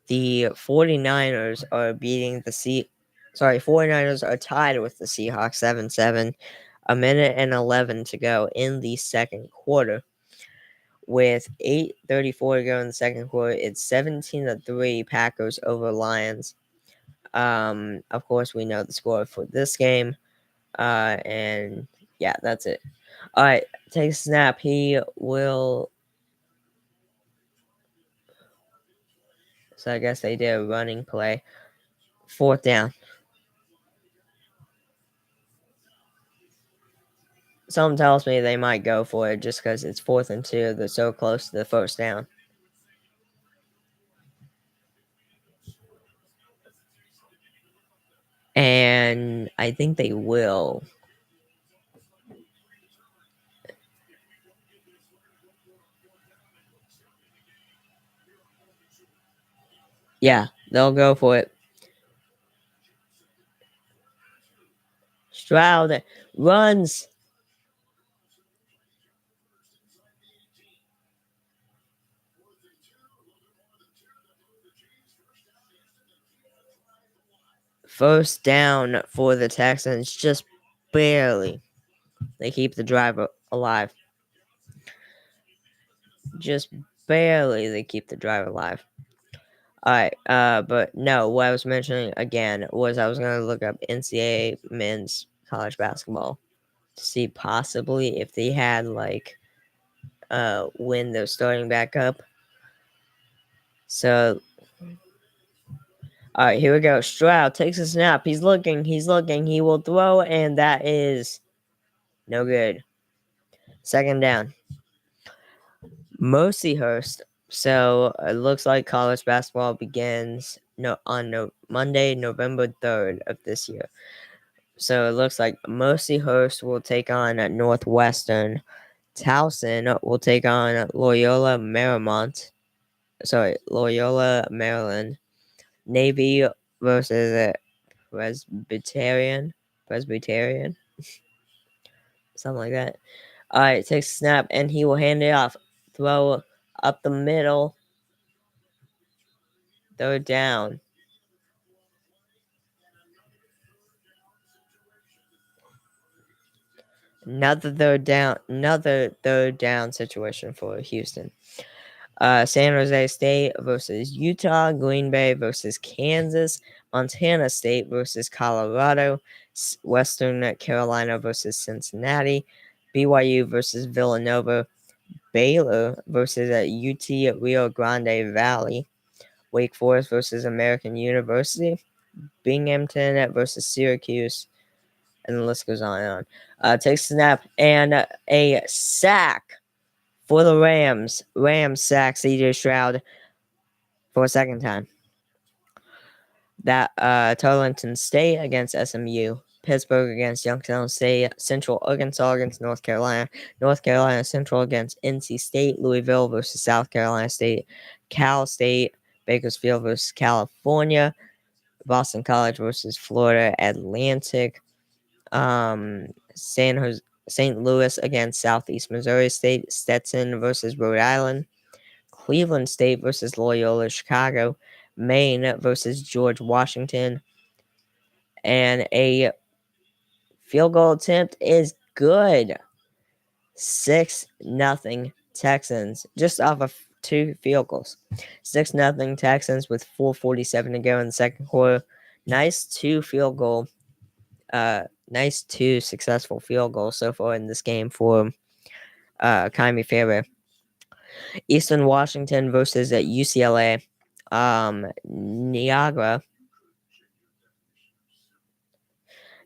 The 49ers are beating the 49ers are tied with the Seahawks 7-7. A minute and 11 to go in the second quarter. With 8:34 to go in the second quarter, it's 17-3 Packers over Lions. Of course, we know the score for this game. And yeah, that's it. All right, take a snap. He will. So I guess they did a running play. Fourth down. Something tells me they might go for it just because it's 4th and 2. They're so close to the first down. And I think they will. Yeah, they'll go for it. Stroud runs. First down for the Texans, just barely. They keep the drive alive. Just barely they keep the drive alive. Alright, but no, what I was mentioning again was I was going to look up NCAA men's college basketball to see possibly if they had, like, when they're starting back up. So, alright, here we go. Stroud takes a snap. He's looking. He will throw, and that is no good. Second down. Mercyhurst. So it looks like college basketball begins on Monday, November 3rd of this year. So it looks like Mercyhurst will take on Northwestern. Towson will take on Loyola Marymount. Loyola Maryland. Navy versus Presbyterian. Something like that. Alright, takes a snap and he will hand it off. Throw up the middle. Third down. Another third down situation for Houston. San Jose State versus Utah, Green Bay versus Kansas, Montana State versus Colorado, Western Carolina versus Cincinnati, BYU versus Villanova, Baylor versus UT Rio Grande Valley, Wake Forest versus American University, Binghamton versus Syracuse, and the list goes on and on. Takes a snap and a sack for the Rams. Rams sack CJ Stroud for a second time. That Tarleton State against SMU, Pittsburgh against Youngstown State, Central Arkansas against North Carolina, North Carolina Central against NC State, Louisville versus South Carolina State, Cal State, Bakersfield versus California, Boston College versus Florida Atlantic, St. Louis against Southeast Missouri State, Stetson versus Rhode Island, Cleveland State versus Loyola Chicago, Maine versus George Washington, and a field goal attempt is good. 6-0 Texans, just off of 2 field goals. 6-0 Texans with 4:47 to go in the second quarter. Nice 2 successful field goals so far in this game for Kaimi Fairweather. Eastern Washington versus UCLA. Niagara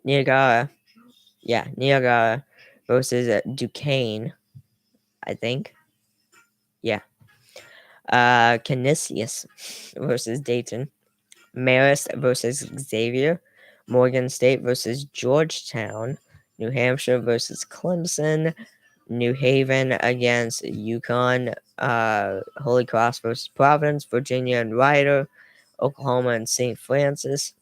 Niagara. Yeah, Niagara versus Duquesne, I think. Yeah. Canisius versus Dayton. Marist versus Xavier. Morgan State versus Georgetown. New Hampshire versus Clemson. New Haven against Yukon. Holy Cross versus Providence. Virginia and Rider. Oklahoma and St. Francis.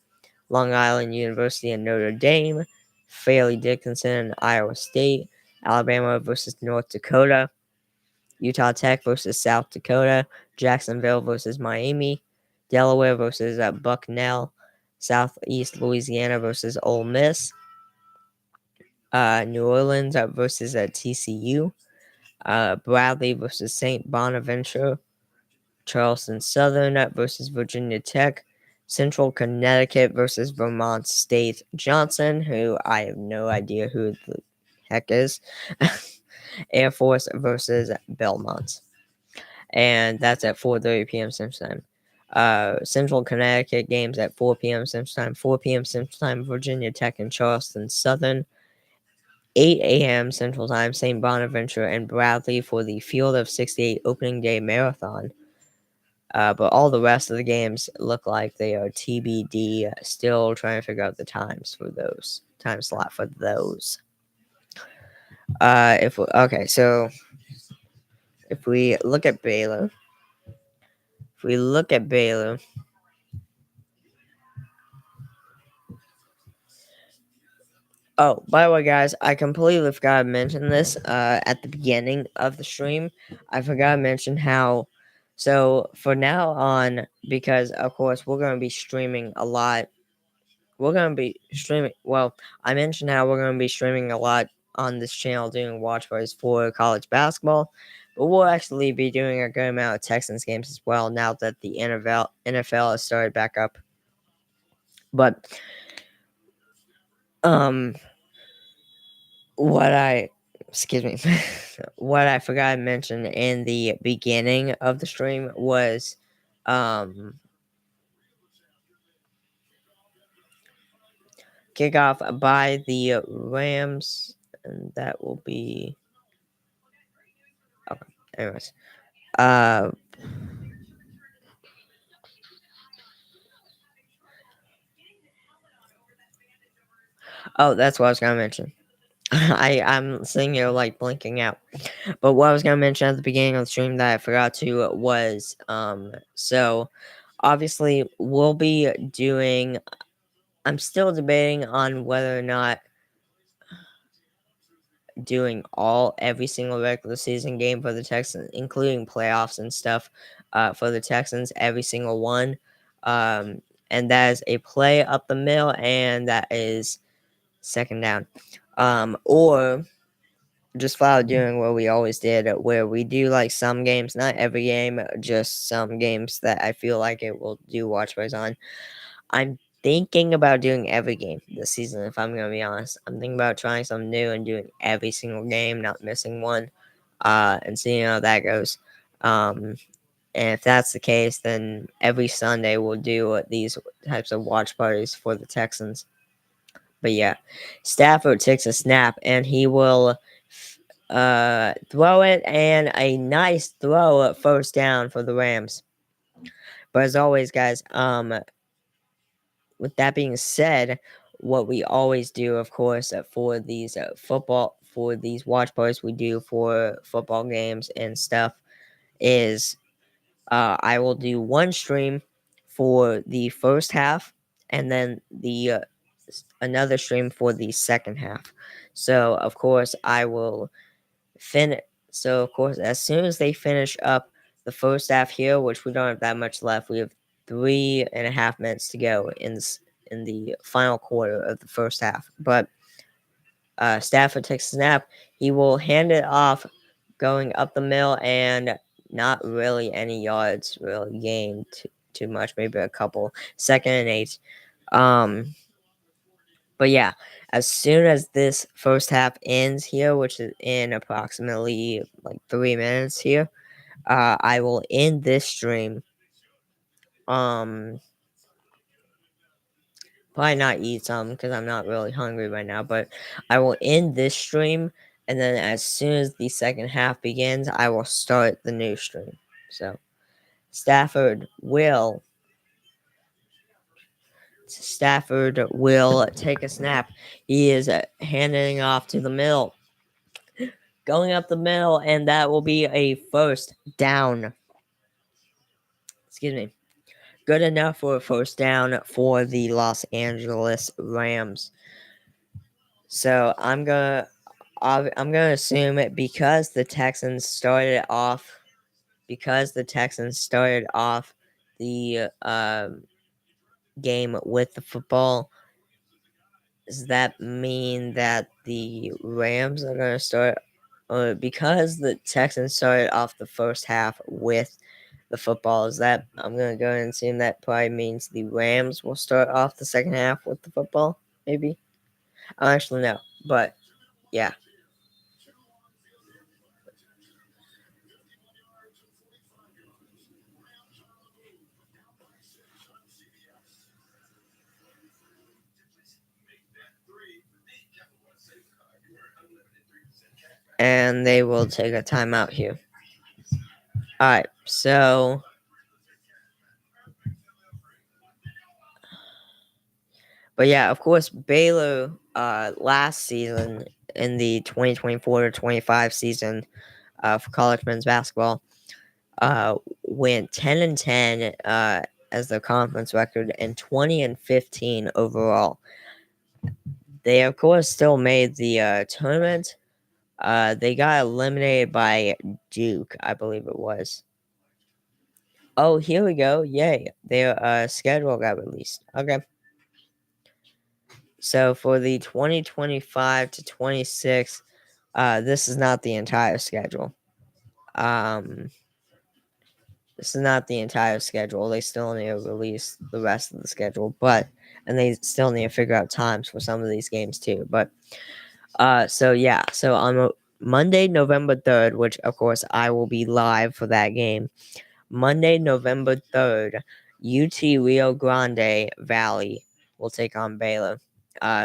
Long Island University and Notre Dame. Fairleigh Dickinson and Iowa State. Alabama versus North Dakota. Utah Tech versus South Dakota, Jacksonville versus Miami, Delaware versus Bucknell, Southeast Louisiana versus Ole Miss, New Orleans versus TCU, Bradley versus St. Bonaventure, Charleston Southern versus Virginia Tech, Central Connecticut versus Vermont State, Johnson, who I have no idea who the heck is, Air Force versus Belmont. And that's at 4:30 p.m. Central Time. Central Connecticut games at 4 p.m. Central Time, 4 p.m. Central Time, Virginia Tech and Charleston Southern, 8 a.m. Central Time, St. Bonaventure and Bradley for the Field of 68 opening day marathon. But all the rest of the games look like they are TBD. Still trying to figure out the times for those. Time slot for those. So if we look at Baylor, Oh, by the way, guys, I completely forgot to mention this at the beginning of the stream. I forgot to mention how. So, for now on, because of course we're going to be streaming a lot. We're going to be streaming. Well, I mentioned how we're going to be streaming a lot on this channel doing watch parties for college basketball. But we'll actually be doing a good amount of Texans games as well now that the NFL has started back up. But, what I what I forgot to mention in the beginning of the stream was kickoff by the Rams, and that will be okay. Anyways, oh, that's what I was gonna mention. I'm sitting here like blinking out. But what I was gonna mention at the beginning of the stream that I forgot to was so obviously we'll be doing. I'm still debating on whether or not doing every single regular season game for the Texans, including playoffs and stuff, for the Texans, every single one. And that is a play up the middle, and that is second down. Or just follow doing what we always did, where we do like some games, not every game, just some games that I feel like it will do watch parties on. I'm thinking about doing every game this season, if I'm going to be honest. I'm thinking about trying something new and doing every single game, not missing one, and seeing how that goes. And if that's the case, then every Sunday we'll do these types of watch parties for the Texans. But yeah, Stafford takes a snap, and he will throw it, and a nice throw at first down for the Rams. But as always, guys, with that being said, what we always do, of course, for these watch parties we do for football games and stuff, is I will do one stream for the first half, and then the another stream for the second half. So of course I will finish. So of course, as soon as they finish up the first half here, which we don't have that much left, we have 3.5 minutes to go in the final quarter of the first half. But Stafford takes a snap. He will hand it off, going up the middle, and not really any yards really gained too much, maybe a couple. 2nd and 8. But yeah, as soon as this first half ends here, which is in approximately like 3 minutes here, I will end this stream. probably not eat some because I'm not really hungry right now. But I will end this stream, and then as soon as the second half begins, I will start the new stream. So Stafford will take a snap. He is handing off to the middle, going up the middle, and that will be a first down. Excuse me. Good enough for a first down for the Los Angeles Rams. So I'm gonna assume it because the Texans started off the game with the football. Does that mean that the Rams are gonna start? Because the Texans started off the first half with the football, is that I'm gonna go and assume that probably means the Rams will start off the second half with the football? Maybe I don't actually know, but yeah. And they will take a timeout here. All right, so but yeah, of course, Baylor last season in the 2024-25 season for college men's basketball went 10-10 as their conference record and 20-15 overall. They of course still made the tournament. They got eliminated by Duke, I believe it was. Oh, here we go. Yay. Their schedule got released. Okay. So for the 2025 to 26, this is not the entire schedule. This is not the entire schedule. They still need to release the rest of the schedule, and they still need to figure out times for some of these games too. But so yeah, so on Monday, November 3rd, which of course I will be live for that game. Monday, November 3rd, UT Rio Grande Valley will take on Baylor.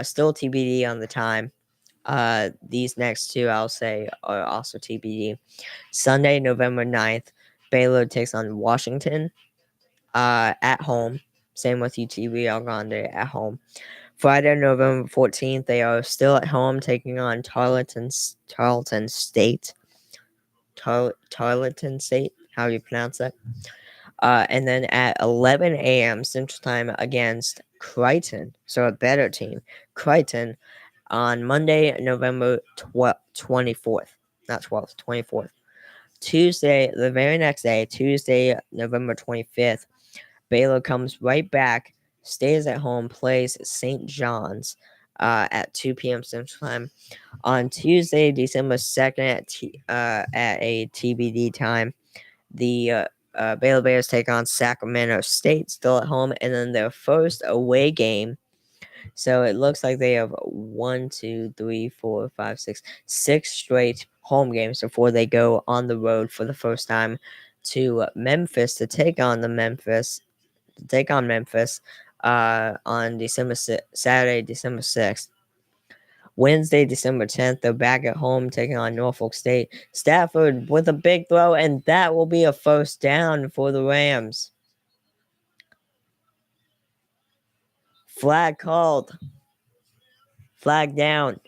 Still TBD on the time. These next two I'll say are also TBD. Sunday, November 9th, Baylor takes on Washington at home. Same with UT Rio Grande at home. Friday, November 14th, they are still at home taking on Tarleton State. Tarleton State, how do you pronounce that? And then at 11 a.m. Central Time against Crichton, so a better team, Crichton, on Monday, November 24th. Not 12th, 24th. Tuesday, the very next day, Tuesday, November 25th, Baylor comes right back, stays at home, plays St. John's at 2 p.m. Central Time. On Tuesday, December 2nd at a TBD time, the Baylor Bears take on Sacramento State, still at home, and then their first away game. So it looks like they have 6 straight home games before they go on the road for the first time to Memphis to take on Memphis on Saturday, December 6th. Wednesday, December 10th, they're back at home taking on Norfolk State. Stafford with a big throw, and that will be a first down for the Rams. Flag called. Flag down.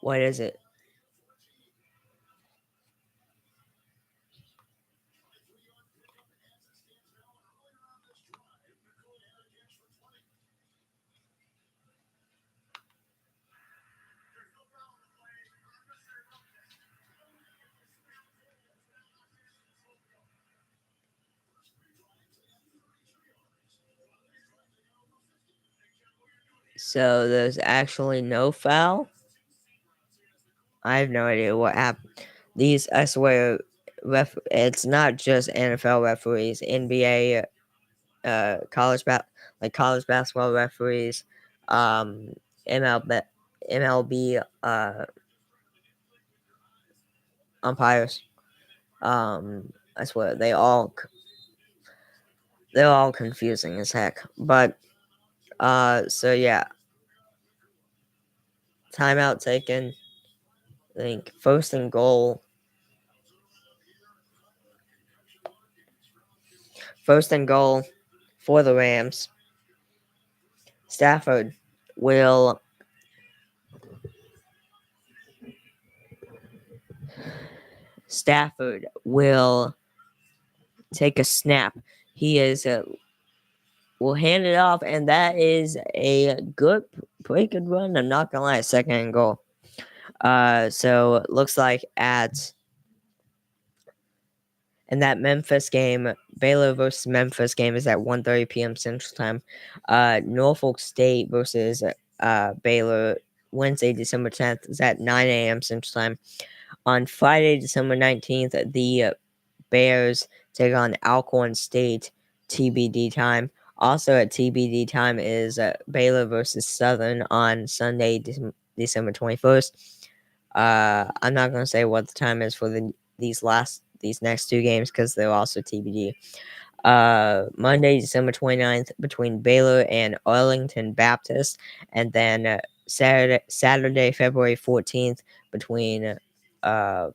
What is it? So there's actually no foul? I have no idea what happened. These, I swear, it's not just NFL referees, NBA, college basketball referees, um, MLB umpires. I swear they all they're all confusing as heck. But so yeah, timeout taken. I think first and goal. First and goal for the Rams. Stafford will Stafford will take a snap. He is will hand it off, and that is a pretty good run. I'm not gonna lie, second and goal. So it looks like at in that Memphis game, Baylor versus Memphis game is at 1:30 p.m. Central Time. Norfolk State versus Baylor Wednesday, December 10th is at 9 a.m. Central Time. On Friday, December 19th, the Bears take on Alcorn State, TBD time. Also at TBD time is Baylor versus Southern on Sunday, December 21st. I'm not going to say what the time is for these next two games because they're also TBD. Monday, December 29th, between Baylor and Arlington Baptist, and then Saturday, February 14th, uh,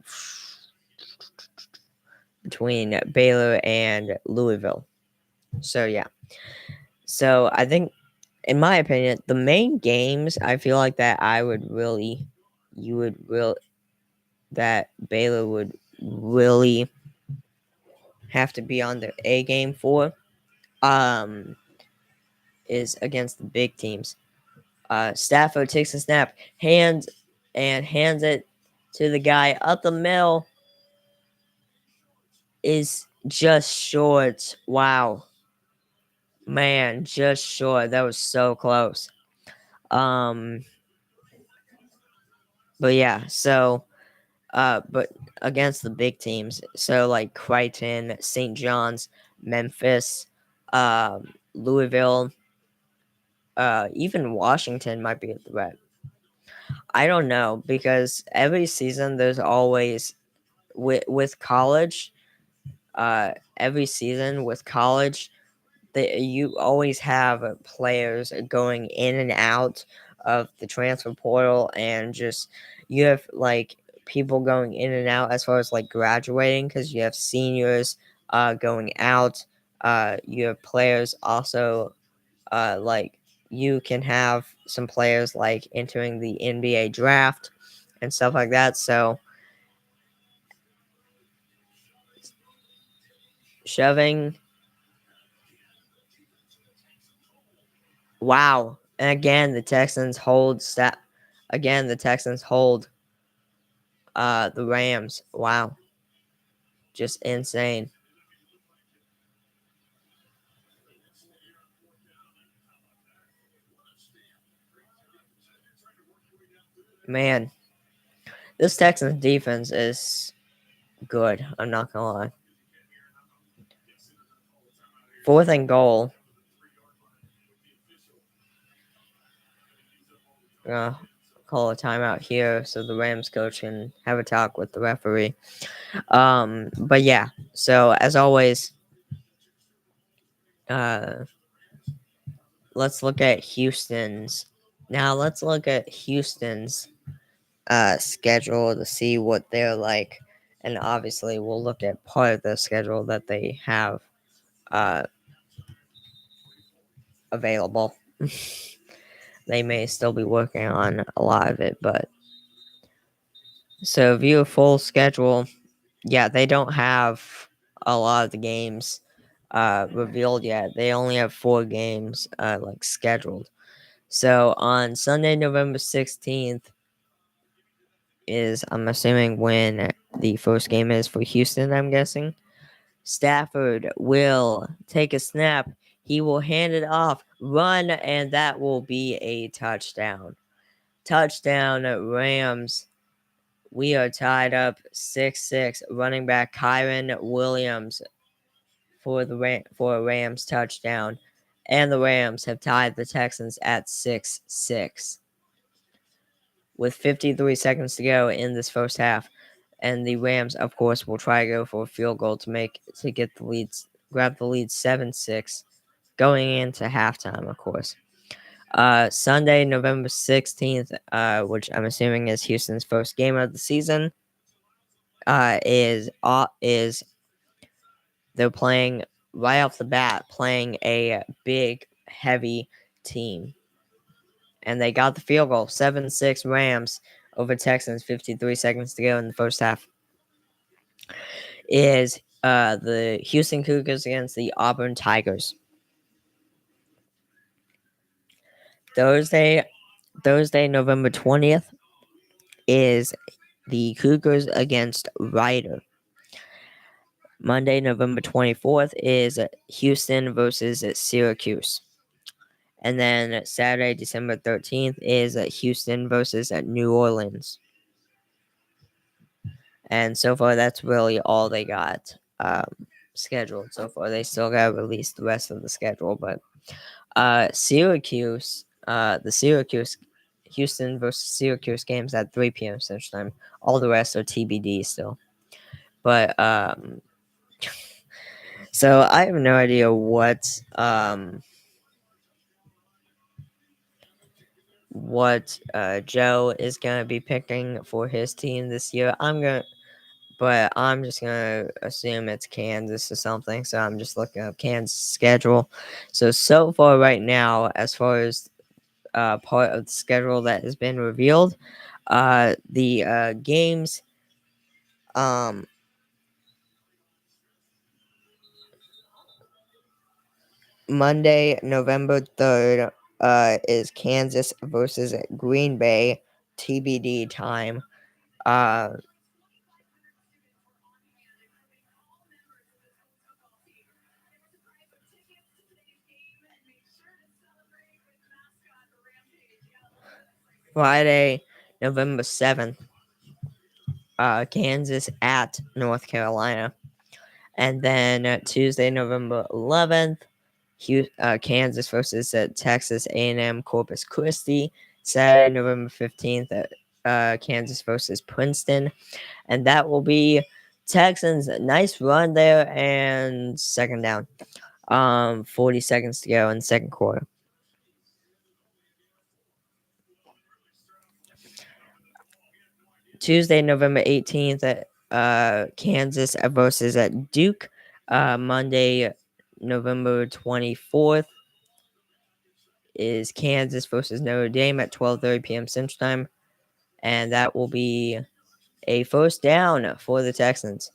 between Baylor and Louisville. So yeah. So I think, in my opinion, the main games I feel like that that Baylor would really have to be on their A game for, is against the big teams. Stafford takes a snap, hands it to the guy up the middle. Is just short. Wow. Man, just short. That was so close. Um, but yeah, so but against the big teams, so like Creighton, St. John's, Memphis, Louisville, even Washington might be a threat. I don't know because every season there's always with college, every season with college you always have players going in and out of the transfer portal, and just you have like people going in and out as far as like graduating because you have seniors going out. You have players also like you can have some players like entering the NBA draft and stuff like that. So shoving. Wow. And again, the Texans hold Again, the Texans hold the Rams. Wow. Just insane. Man, this Texans defense is good. I'm not gonna lie. Fourth and goal. Call a timeout here so the Rams coach can have a talk with the referee. But yeah. So as always, uh, let's look at Houston's. Now let's look at Houston's schedule to see what they're like, and obviously we'll look at part of the schedule that they have uh, available. They may still be working on a lot of it, but so view a full schedule. Yeah, they don't have a lot of the games revealed yet. They only have 4 games like scheduled. So on Sunday, November 16th is, I'm assuming, when the first game is for Houston, I'm guessing. Stafford will take a snap. He will hand it off, run, and that will be a touchdown. Touchdown, Rams. We are tied up 6-6. Running back Kyron Williams for a Rams touchdown. And the Rams have tied the Texans at 6-6. With 53 seconds to go in this first half. And the Rams, of course, will try to go for a field goal to get the grabbed the lead 7-6 going into halftime, of course. Sunday, November 16th, which I'm assuming is Houston's first game of the season, is they're playing right off the bat, playing a big, heavy team. And they got the field goal, 7-6 Rams over Texans, 53 seconds to go in the first half. Is the Houston Cougars against the Auburn Tigers. Thursday, November 20th, is the Cougars against Ryder. Monday, November 24th, is Houston versus Syracuse. And then Saturday, December 13th, is Houston versus New Orleans. And so far, that's really all they got scheduled so far. They still got to release the rest of the schedule. But Syracuse, Houston versus Syracuse games at 3 p.m. Central Time. All the rest are TBD still. But so I have no idea what Joe is gonna be picking for his team this year. I'm just gonna assume it's Kansas or something. So I'm just looking up Kansas' schedule. So far right now, as far as part of the schedule that has been revealed, the games Monday, November 3rd, is Kansas versus Green Bay, TBD time. Friday, November 7th, Kansas at North Carolina. And then Tuesday, November 11th, Kansas versus Texas A&M Corpus Christi. Saturday, November 15th, Kansas versus Princeton. And that will be Texans. Nice run there and second down. 40 seconds to go in the second quarter. Tuesday, November 18th, Kansas versus Duke. Monday, November 24th, is Kansas versus Notre Dame at 12:30 p.m. Central Time. And that will be a first down for the Texans.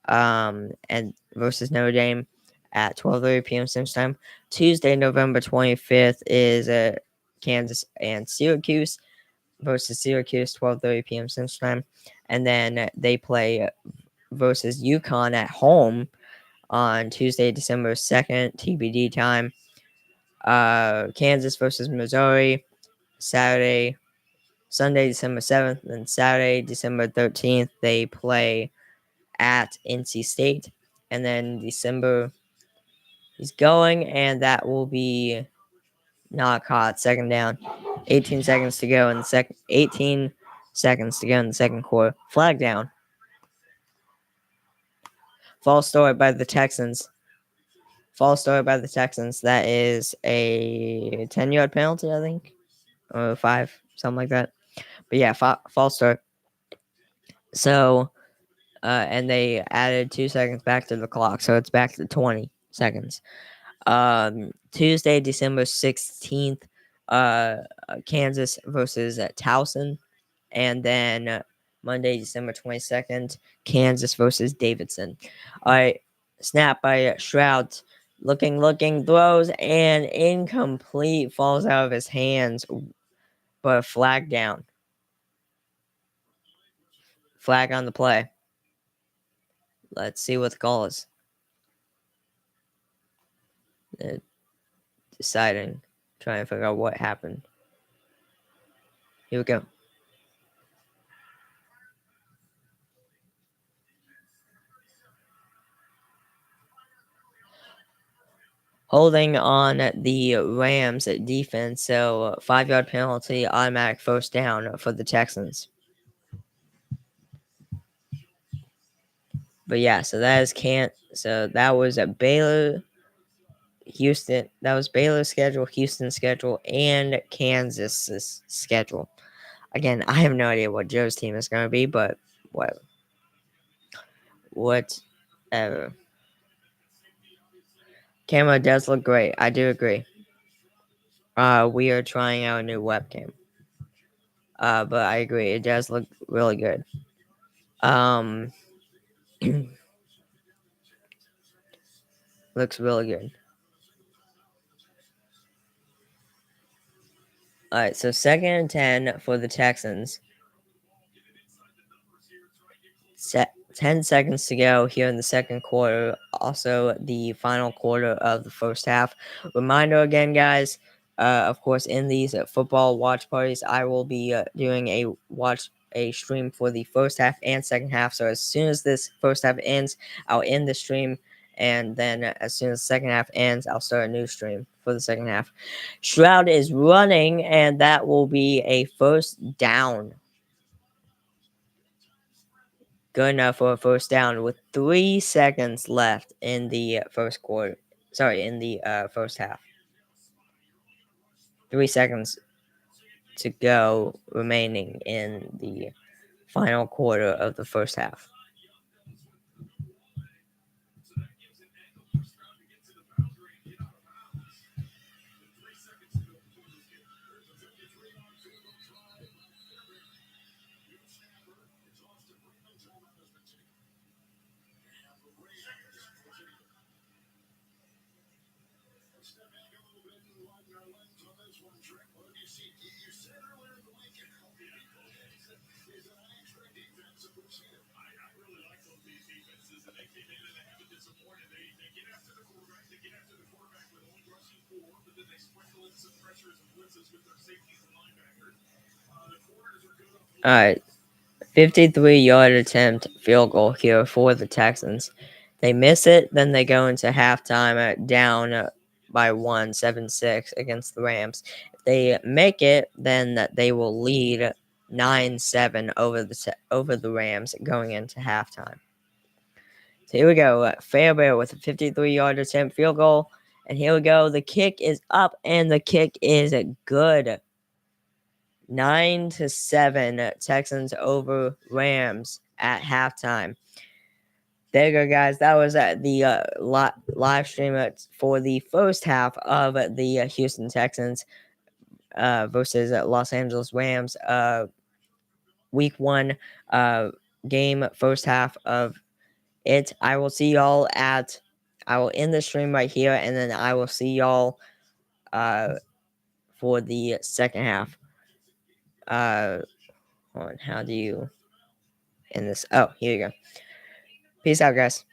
And versus Notre Dame at 12:30 p.m. Central Time. Tuesday, November 25th, is Kansas and Syracuse versus Syracuse, 12:30 p.m. Central Time. And then they play versus UConn at home on Tuesday, December 2nd, TBD time. Kansas versus Missouri, Sunday, December 7th, and Saturday, December 13th, they play at NC State. And then December, he's going, and that will be not caught. Second down. 18 seconds to go in the second. 18 seconds to go in the second quarter. Flag down. False start by the Texans. That is a 10-yard penalty, I think, or 5, something like that. But yeah, false start. So, and they added 2 seconds back to the clock, so it's back to 20 seconds. Tuesday, December 16th, Kansas versus Towson. And then Monday, December 22nd, Kansas versus Davidson. All right, snap by Shroud. Looking, throws, and incomplete, falls out of his hands, but flag down. Flag on the play. Let's see what the call is. Deciding, trying to figure out what happened. Here we go. Holding on the Rams defense, so 5-yard penalty, automatic first down for the Texans. But yeah, so that is can't. So that was a Baylor, Houston. That was Baylor's schedule, Houston's schedule, and Kansas's schedule. Again, I have no idea what Joe's team is going to be, but what, whatever. Camera does look great. I do agree. We are trying out a new webcam. But I agree, it does look really good. Um, looks really good. All right, so 2nd and 10 for the Texans. 10 seconds to go here in the second quarter. Also, the final quarter of the first half. Reminder again, guys. Of course, in these football watch parties, I will be doing a stream for the first half and second half. So as soon as this first half ends, I'll end the stream, and then as soon as the second half ends, I'll start a new stream for the second half. Shroud is running, and that will be a first down. Good enough for a first down with 3 seconds left in the first quarter. Sorry, in the first half. 3 seconds to go remaining in the final quarter of the first half. All right, 53-yard attempt field goal here for the Texans. They miss it, then they go into halftime down by 1, 7-6 against the Rams. If they make it, then they will lead 9-7 over the Rams going into halftime. So here we go. Fairbairn with a 53-yard attempt field goal. And here we go. The kick is up, and the kick is good. 9-7 Texans over Rams at halftime. There you go, guys. That was the live stream for the first half of the Houston Texans versus Los Angeles Rams. Week 1 game, first half of it. I will see y'all I will end the stream right here, and then I will see y'all for the second half. Hold on, how do you end this? Oh, here you go. Peace out, guys.